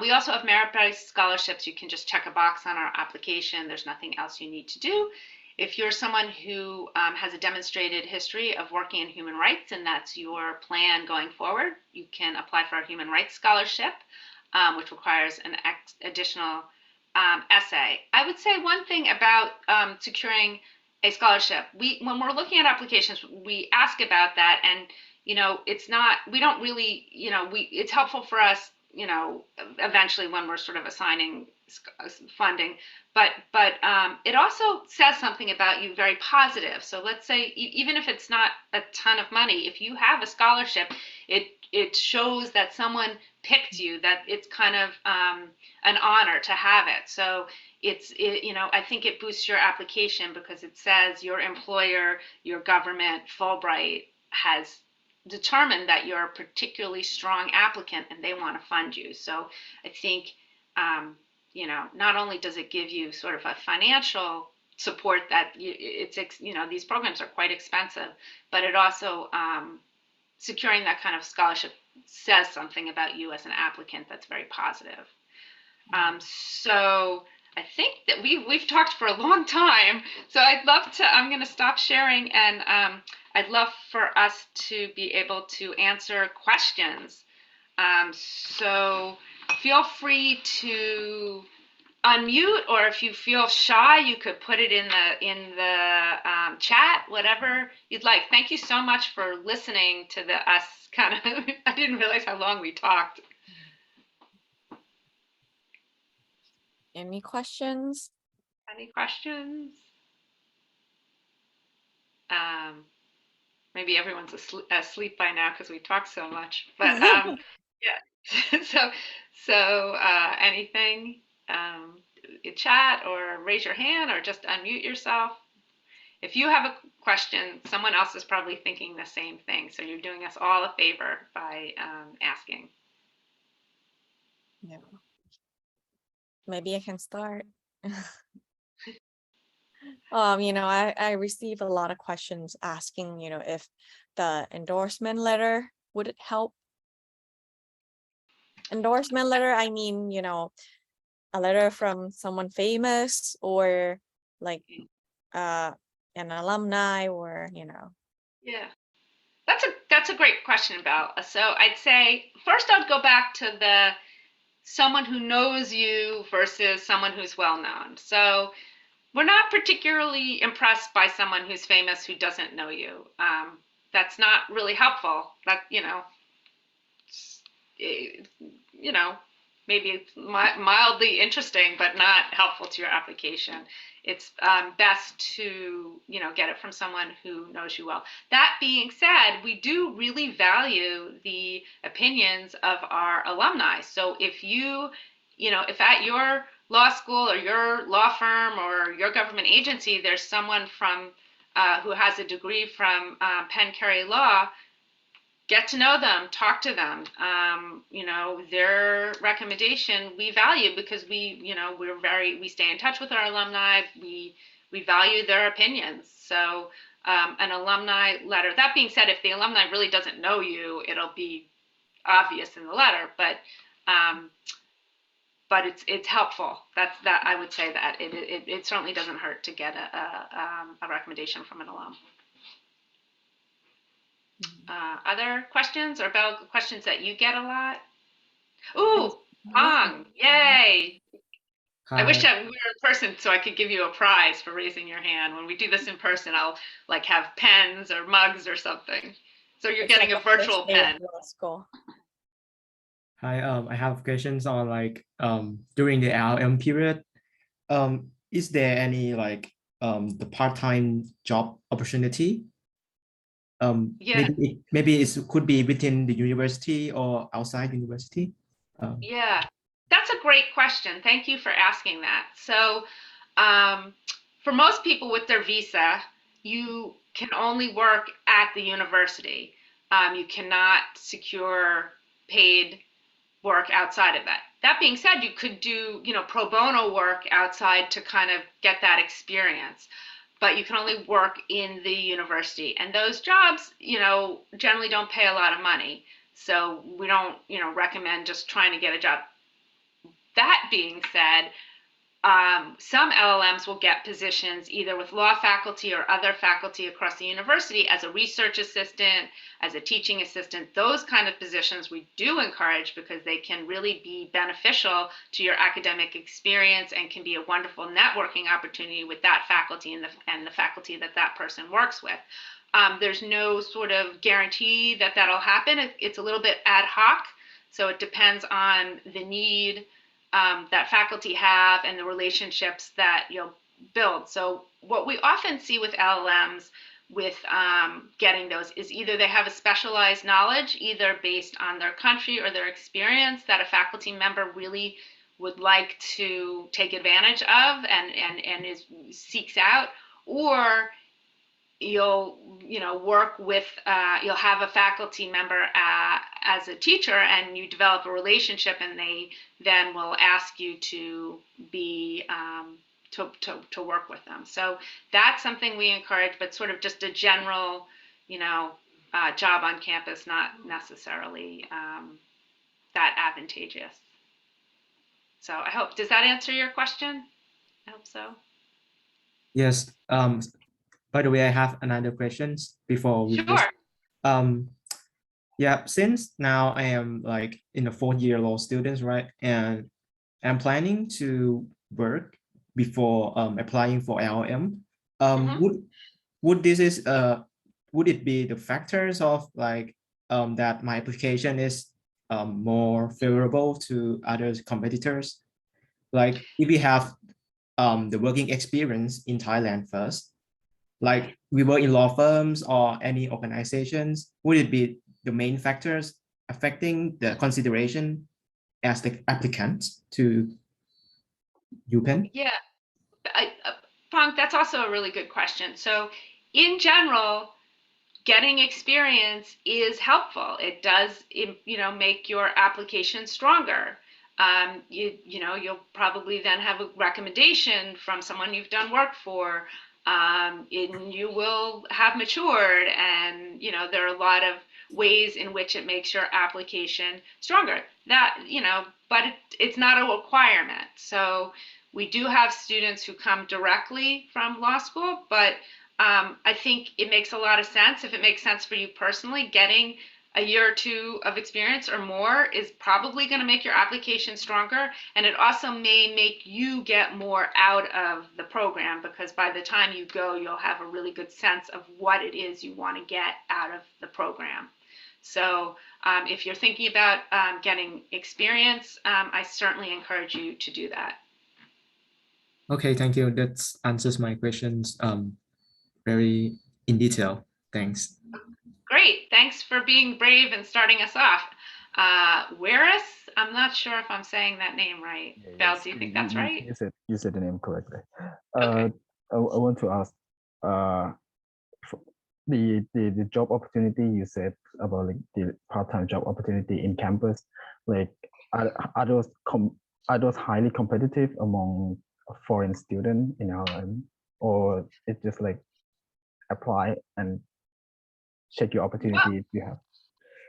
We also have merit-based scholarships. You can just check a box on our application. There's nothing else you need to do. If you're someone who has a demonstrated history of working in human rights and that's your plan going forward, you can apply for our human rights scholarship, which requires an additional essay. I would say one thing about securing a scholarship. When we're looking at applications, we ask about that, and it's not. We don't really. It's helpful for us. Eventually when we're sort of assigning funding, but it also says something about you very positive. So let's say even if it's not a ton of money, if you have a scholarship, it shows that someone picked you, that it's kind of an honor to have it. So I think it boosts your application because it says your employer, your government, Fulbright has determined that you're a particularly strong applicant and they want to fund you. So I think, not only does it give you sort of a financial support that these programs are quite expensive, but it also, securing that kind of scholarship says something about you as an applicant that's very positive. So I think that we've talked for a long time. So I'm going to stop sharing, and I'd love for us to be able to answer questions. So feel free to unmute, or if you feel shy, you could put it in the chat, whatever you'd like. Thank you so much for listening to us kind of. I didn't realize how long we talked. Any questions? Any questions? Maybe everyone's asleep by now because we talked so much. But yeah. so anything, chat or raise your hand or just unmute yourself. If you have a question, someone else is probably thinking the same thing. So you're doing us all a favor by asking. Yeah. Maybe I can start. I receive a lot of questions asking, if the endorsement letter, would it help? Endorsement letter, I mean, a letter from someone famous or like an alumni or, Yeah. That's a great question, Belle. So I'd say first I'd go back to the someone who knows you versus someone who's well known. So we're not particularly impressed by someone who's famous who doesn't know you. That's not really helpful. That you know, maybe it's mildly interesting, but not helpful to your application. It's best to get it from someone who knows you well. That being said, we do really value the opinions of our alumni. So if at your law school or your law firm or your government agency, there's someone from who has a degree from Penn Carey Law, get to know them, talk to them. Their recommendation we value because we stay in touch with our alumni. We value their opinions. So an alumni letter. That being said, if the alumni really doesn't know you, it'll be obvious in the letter. But it's helpful. That I would say that it certainly doesn't hurt to get a recommendation from an alum. Other questions or Bell, questions that you get a lot? Ooh, Hong, yay! I wish Hi. we were in person so I could give you a prize for raising your hand. When we do this in person, I'll have pens or mugs or something. So you're It's getting like a virtual pen. Hi, I have questions on during the LM period. Is there any the part-time job opportunity? Yeah. Maybe it could be within the university or outside university. Yeah, that's a great question. Thank you for asking that. So, for most people with their visa, you can only work at the university. You cannot secure paid work outside of that. That being said, you could do, pro bono work outside to kind of get that experience, but you can only work in the university. And those jobs, generally don't pay a lot of money. So we don't, recommend just trying to get a job. That being said, some LLMs will get positions either with law faculty or other faculty across the university as a research assistant, as a teaching assistant. Those kind of positions we do encourage because they can really be beneficial to your academic experience and can be a wonderful networking opportunity with that faculty and the faculty that person works with. There's no sort of guarantee that that'll happen. It's a little bit ad hoc, so it depends on the need that faculty have and the relationships that you'll build. So what we often see with LLMs with getting those is either they have a specialized knowledge, either based on their country or their experience that a faculty member really would like to take advantage of and seeks out, or you'll work with you'll have a faculty member as a teacher and you develop a relationship and they then will ask you to be to work with them. So that's something we encourage, but sort of just a general job on campus, not necessarily that advantageous. So I hope, does that answer your question? I hope so. Yes. By the way, I have another questions before we Sure. Yeah, since now I am in a 4th year law students, right? And I'm planning to work before applying for LLM. Mhm. Would this is would it be the factors of like that my application is more favorable to other competitors? Like if we have the working experience in Thailand first, like we work in law firms or any organizations, would it be the main factors affecting the consideration as the applicant to UPenn? Yeah, Frank, that's also a really good question. So, in general, getting experience is helpful. It does, make your application stronger. You'll probably then have a recommendation from someone you've done work for, and you will have matured, and there are a lot of ways in which it makes your application stronger. But it's not a requirement. So we do have students who come directly from law school, but I think it makes a lot of sense. If it makes sense for you personally, getting a year or two of experience or more is probably going to make your application stronger. And it also may make you get more out of the program, because by the time you go, you'll have a really good sense of what it is you want to get out of the program. So if you're thinking about getting experience, I certainly encourage you to do that. Okay, thank you. That answers my questions very in detail. Thanks. Great. Thanks for being brave and starting us off. Waris, I'm not sure if I'm saying that name right. Yeah, Val, yes, do you think that's right? you said the name correctly. Okay. I want to ask, the job opportunity you said about like the part-time job opportunity in campus, like are those highly competitive among a foreign student in LLM, or it's just like apply and check your opportunity if you have?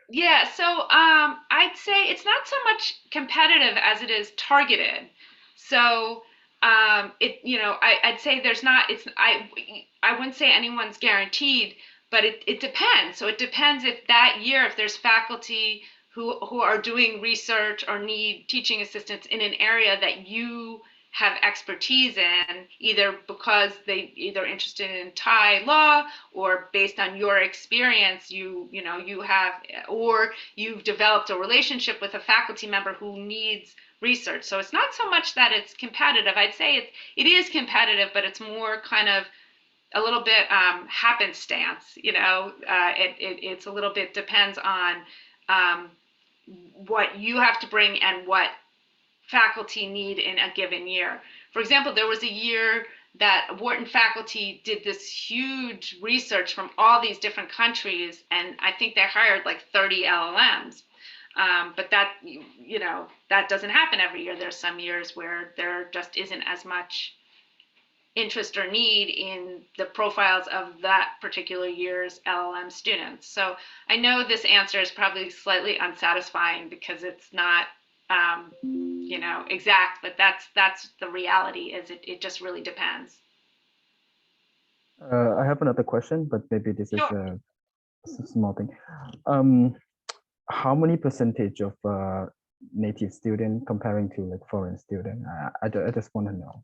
Yeah, so I'd say it's not so much competitive as it is targeted. So I'd say there's not, I wouldn't say anyone's guaranteed, but it depends. So it depends if that year, if there's faculty who are doing research or need teaching assistants in an area that you have expertise in, either because they either interested in Thai law, or based on your experience, you have, or you've developed a relationship with a faculty member who needs research. So it's not so much that it's competitive. I'd say it is competitive, but it's more kind of a little bit happenstance. It's a little bit depends on what you have to bring and what faculty need in a given year. For example, there was a year that Wharton faculty did this huge research from all these different countries, and I think they hired like 30 LLMs. But that doesn't happen every year. There's some years where there just isn't as much interest or need in the profiles of that particular year's LLM students. So I know this answer is probably slightly unsatisfying because it's not exact, but that's the reality. Is it just really depends. I have another question, but maybe this is Sure. a small thing. How many percentage of native student comparing to like foreign student? I just want to know.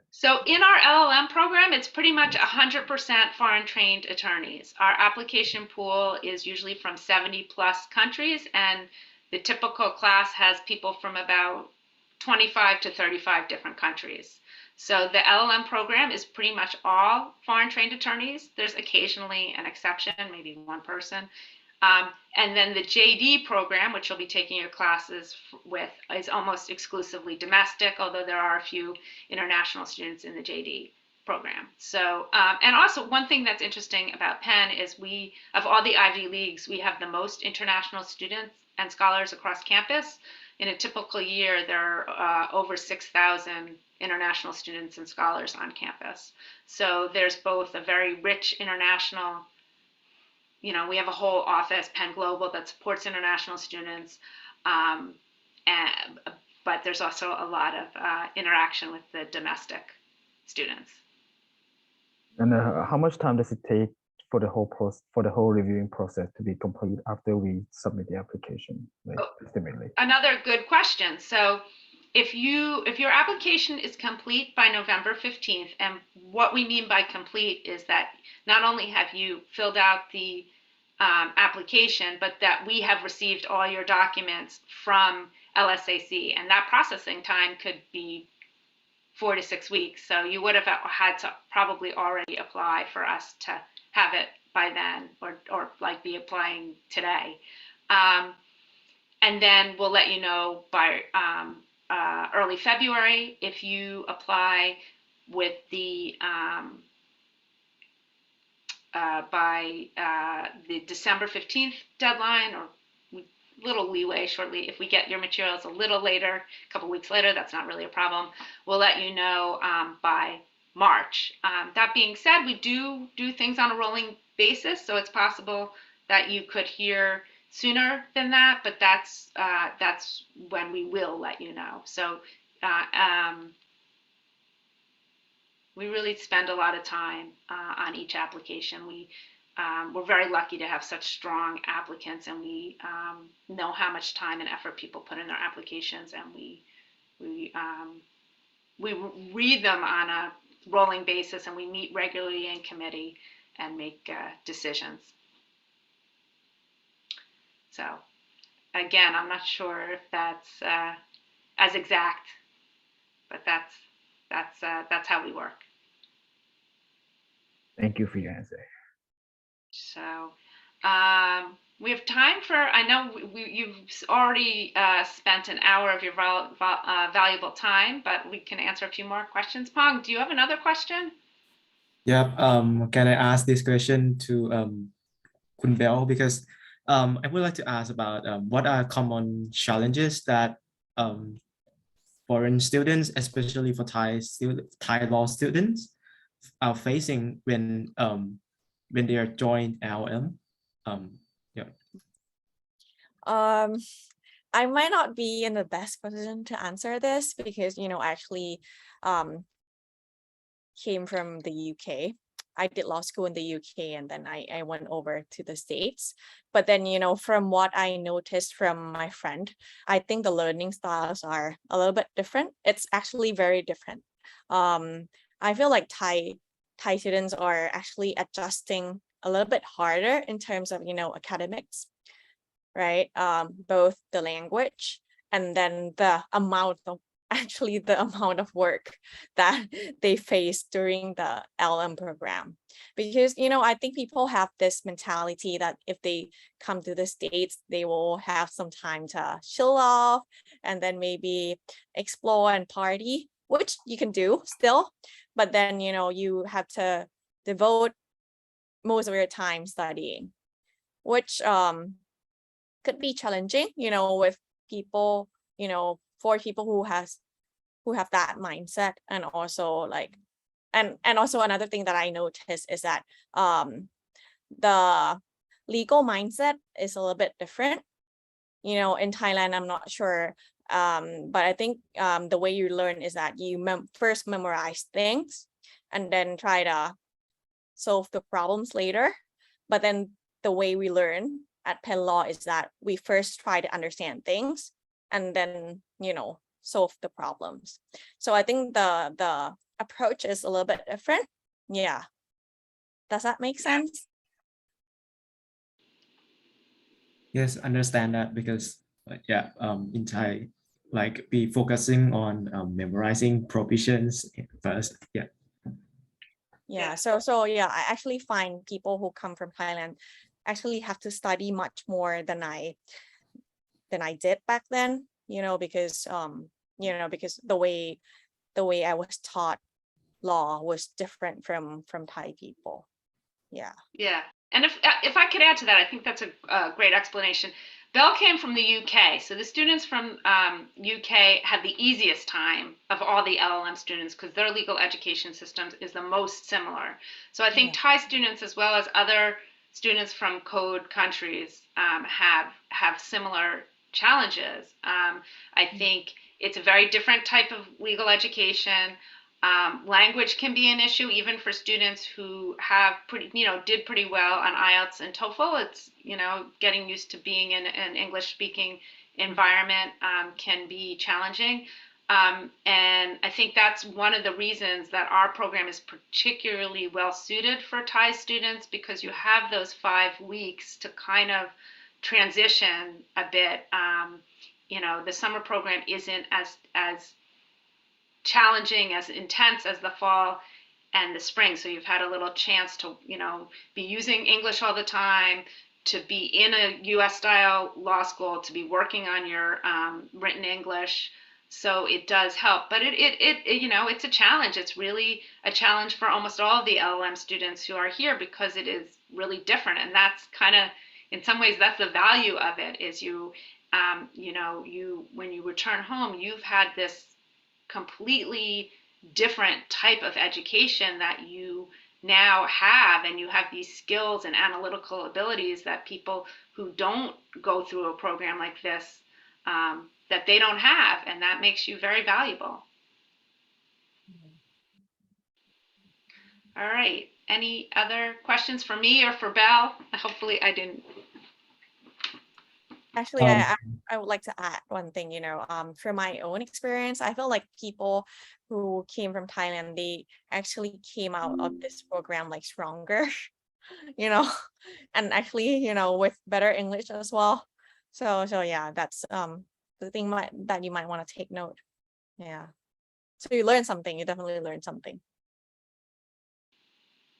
So in our LLM program, it's pretty much 100% foreign trained attorneys. Our application pool is usually from 70 plus countries, and the typical class has people from about 25 to 35 different countries. So the LLM program is pretty much all foreign trained attorneys. There's occasionally an exception, maybe one person. And then the JD program, which you'll be taking your classes with, is almost exclusively domestic, although there are a few international students in the JD program. So, and also one thing that's interesting about Penn is of all the Ivy Leagues, we have the most international students and scholars across campus. In a typical year, there are over 6,000 international students and scholars on campus. So there's both a very rich international, we have a whole office, Penn Global, that supports international students, but there's also a lot of interaction with the domestic students. And how much time does it take for the whole reviewing process to be complete after we submit the application, like estimately? Another good question. So if your application is complete by November 15th, and what we mean by complete is that not only have you filled out the application, but that we have received all your documents from LSAC, and that processing time could be 4 to 6 weeks. So you would have had to probably already apply for us to have it by then, or like be applying today. And then we'll let you know by early February if you apply with the by the December 15th deadline, or little leeway shortly. If we get your materials a little later, a couple weeks later, that's not really a problem. We'll let you know by March. That being said, we do things on a rolling basis, so it's possible that you could hear sooner than that, but that's when we will let you know. So we really spend a lot of time on each application. We're very lucky to have such strong applicants, and we know how much time and effort people put in their applications, and we read them on a rolling basis, and we meet regularly in committee and make decisions. So again, I'm not sure if that's as exact, but that's how we work. Thank you for your answer. So we have time for, I know you've already spent an hour of your valuable time, but we can answer a few more questions. Pong, do you have another question? Yep. Can I ask this question to Kun Bell? Because I would like to ask about what are common challenges that foreign students, especially for Thai law students, are facing when they are joined LLM. Yeah. I might not be in the best position to answer this because, I actually came from the UK. I did law school in the UK, and then I went over to the States. But then, from what I noticed from my friend, I think the learning styles are a little bit different. It's actually very different. I feel like Thai students are actually adjusting a little bit harder in terms of, academics, right? Both the language and then the amount of work that they face during the LM program. Because, I think people have this mentality that if they come to the States, they will have some time to chill off and then maybe explore and party, which you can do still. But then, you have to devote most of your time studying, which could be challenging, with people, for people who have that mindset. And also and also another thing that I noticed is that the legal mindset is a little bit different. In Thailand, I'm not sure, but I think the way you learn is that you first memorize things and then try to solve the problems later. But then the way we learn at Penn Law is that we first try to understand things and then, solve the problems. So I think the approach is a little bit different. Yeah. Does that make sense? Yes, understand that, because in Thai, be focusing on memorizing provisions first. Yeah. So yeah, I actually find people who come from Thailand actually have to study much more than I did back then, because because the way I was taught law was different from Thai people. Yeah. And if I could add to that, I think that's a great explanation. Belle came from the UK, so the students from UK had the easiest time of all the LLM students because their legal education system is the most similar. So I think Thai students, as well as other students from code countries, have similar challenges. I think it's a very different type of legal education. Language can be an issue even for students who have did pretty well on IELTS and TOEFL. It's, getting used to being in an English speaking environment can be challenging. And I think that's one of the reasons that our program is particularly well suited for Thai students, because you have those 5 weeks to kind of transition a bit. You know, the summer program isn't as challenging, as intense as the fall and the spring. So you've had a little chance to, you know, be using English all the time, to be in a US style law school, to be working on your written English. So it does help, but it you know, it's a challenge. It's really a challenge for almost all of the LLM students who are here, because it is really different. And that's kind of, in some ways, that's the value of it, is you, you know, when you return home, you've had this completely different type of education that you now have, and you have these skills and analytical abilities that people who don't go through a program like this, that they don't have, and that makes you very valuable. All right, any other questions for me or for Belle? Hopefully I didn't. Actually, I would like to add one thing, you know, from my own experience, I feel like people who came from Thailand, they actually came out of this program like stronger, you know, and actually, you know, with better English as well. So yeah, that's the thing that you might want to take note. Yeah. So you learn something, you definitely learn something.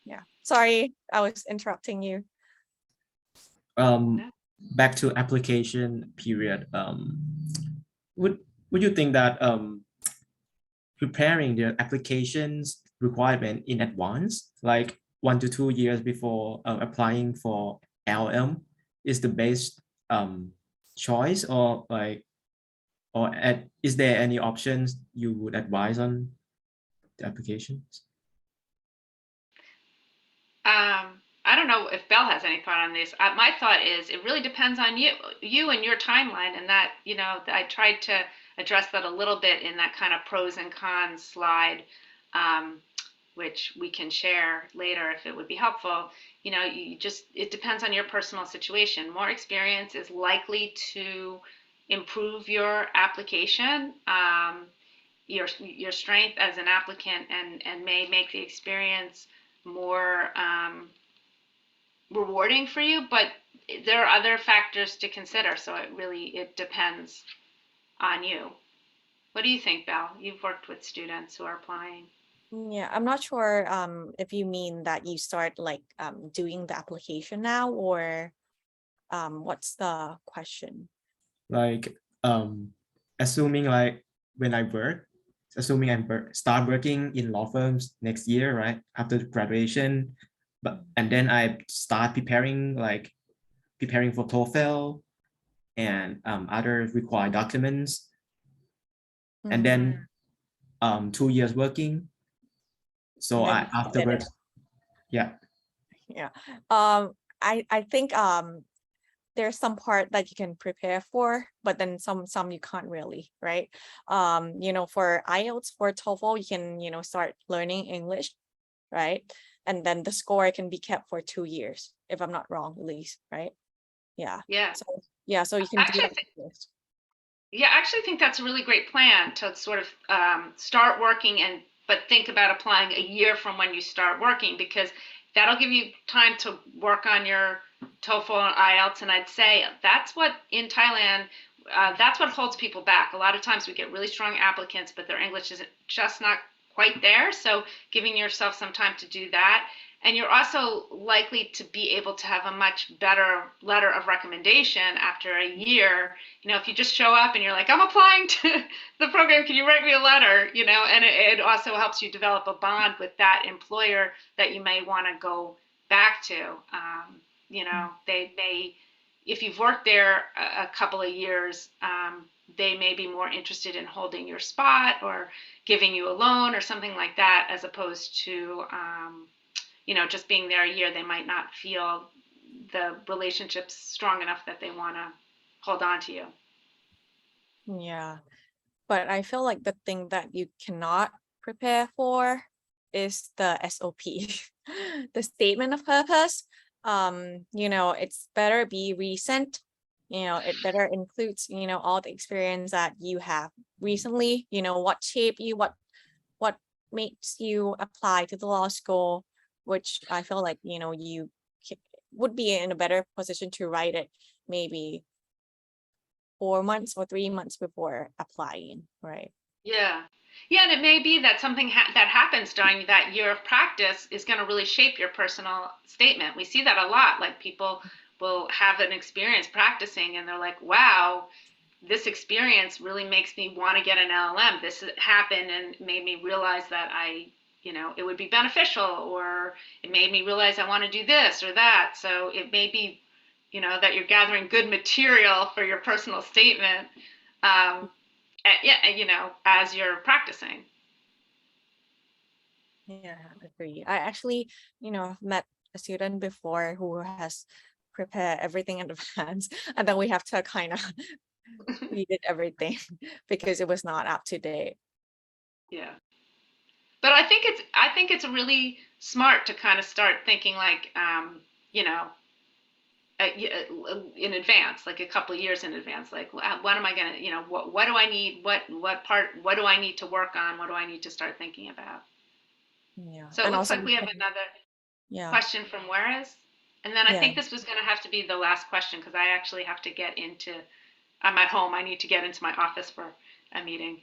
Yeah. Sorry, I was interrupting you. Back to application period. Would you think that preparing the applications requirement in advance, like 1 to 2 years before applying for LM, is the best choice, or like, is there any options you would advise on the applications? I don't know if Belle has any thought on this. My thought is it really depends on you and your timeline, and that, you know, I tried to address that a little bit in that kind of pros and cons slide, which we can share later if it would be helpful. You know, it depends on your personal situation. More experience is likely to improve your application, your strength as an applicant, and may make the experience more rewarding for you, but there are other factors to consider. So it depends on you. What do you think, Belle? You've worked with students who are applying. Yeah, I'm not sure if you mean that you start like doing the application now, or what's the question? Like assuming like when I work, assuming I start working in law firms next year, right, after graduation, and then I start preparing for TOEFL and other required documents, and then 2 years working. So I afterwards, yeah. I think there's some part that you can prepare for, but then some you can't really, right? You know, for IELTS, for TOEFL, you can, you know, start learning English, right? And then the score can be kept for 2 years, if I'm not wrong, at least, right? Yeah. Yeah. So you can do that. Yeah, I actually think that's a really great plan to sort of start working, but think about applying a year from when you start working, because that'll give you time to work on your TOEFL and IELTS. And I'd say that's what in Thailand, that's what holds people back. A lot of times we get really strong applicants, but their English is just not quite there. So giving yourself some time to do that. And you're also likely to be able to have a much better letter of recommendation after a year. You know, if you just show up and you're like, I'm applying to the program, can you write me a letter? You know, and it also helps you develop a bond with that employer that you may want to go back to. You know, if you've worked there a couple of years, they may be more interested in holding your spot or giving you a loan or something like that, as opposed to, you know, just being there a year. They might not feel the relationship's strong enough that they want to hold on to you. Yeah, but I feel like the thing that you cannot prepare for is the SOP, the statement of purpose. You know, it's better be recent it better includes, all the experience that you have recently, what shaped you, what makes you apply to the law school, which I feel like, you would be in a better position to write it maybe 4 months or 3 months before applying, right? Yeah. Yeah, and it may be that something that happens during that year of practice is going to really shape your personal statement. We see that a lot. Like people will have an experience practicing and they're like, wow, this experience really makes me want to get an LLM. This happened and made me realize that it would be beneficial, or it made me realize I want to do this or that. So it may be, that you're gathering good material for your personal statement. As you're practicing. Yeah, I agree. I actually, met a student before who has prepared everything in advance, and then we have to kind of redid everything because it was not up to date. Yeah. But I think it's really smart to kind of start thinking like, in advance, like a couple of years in advance, like what am I gonna, what do I need, what do I need to work on, what do I need to start thinking about? Yeah. So it looks like we have another question from Juarez, and then I think this was going to have to be the last question because I actually have to I'm at home, I need to get into my office for a meeting.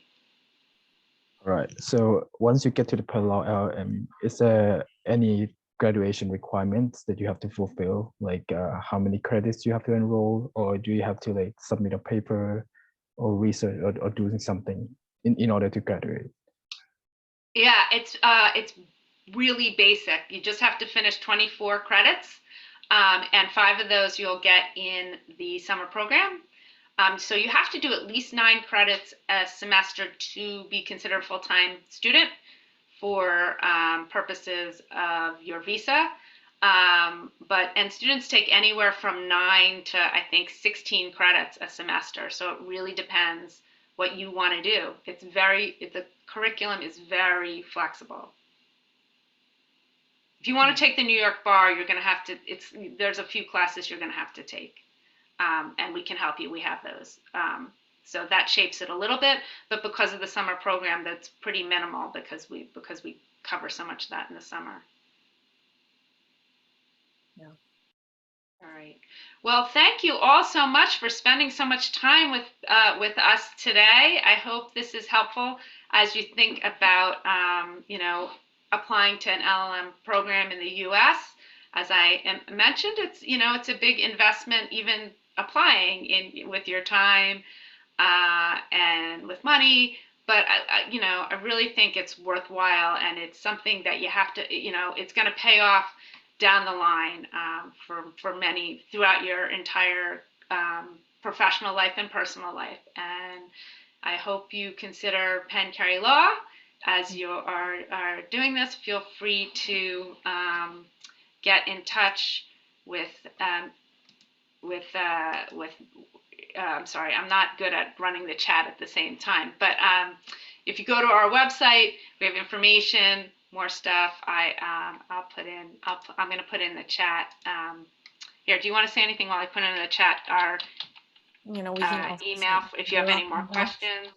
All right, so once you get to the Parallel LLM, is there any graduation requirements that you have to fulfill, like how many credits you have to enroll, or do you have to like submit a paper or research or doing something in order to graduate? Yeah, it's really basic. You just have to finish 24 credits, and 5 of those you'll get in the summer program. So you have to do at least 9 credits a semester to be considered a full-time student for purposes of your visa. And students take anywhere from 9 to I think 16 credits a semester. So it really depends what you want to do. The curriculum is very flexible. If you want to take the New York bar, you're going to have to, there's a few classes you're going to have to take. And we can help you. We have those. So that shapes it a little bit, but because of the summer program, that's pretty minimal because we cover so much of that in the summer. Yeah. All right. Well, thank you all so much for spending so much time with us today. I hope this is helpful as you think about applying to an LLM program in the U.S. As I mentioned, it's a big investment, even applying with your time and with money. But I really think it's worthwhile, and it's something that you have to, it's going to pay off down the line for many throughout your entire professional life and personal life. And I hope you consider Penn Carey Law as you are doing this. Feel free to get in touch with I'm sorry, I'm not good at running the chat at the same time, but if you go to our website, we have information, more stuff. I'm going to put in the chat. Here, do you want to say anything while I put in the chat our we can email if you have any more questions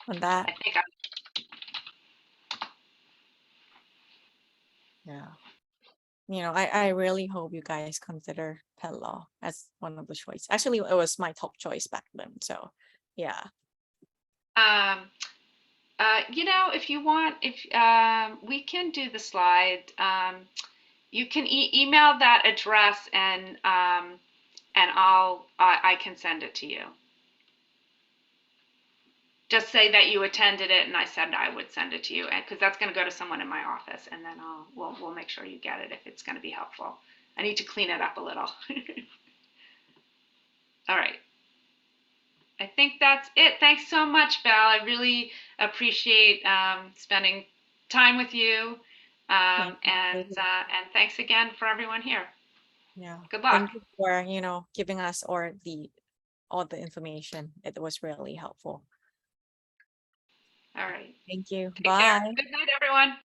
on that? I think I really hope you guys consider Penn Law as one of the choices. Actually, it was my top choice back then. So, yeah. If you want, we can do the slide. You can email that address and I can send it to you. Just say that you attended it, and I said I would send it to you, because that's going to go to someone in my office, and then we'll make sure you get it if it's going to be helpful. I need to clean it up a little. All right. I think that's it. Thanks so much, Belle. I really appreciate spending time with you, and thanks again for everyone here. Yeah. Good luck. Thank you for giving us all the information. It was really helpful. All right. Thank you. Take Bye. care. Good night, everyone.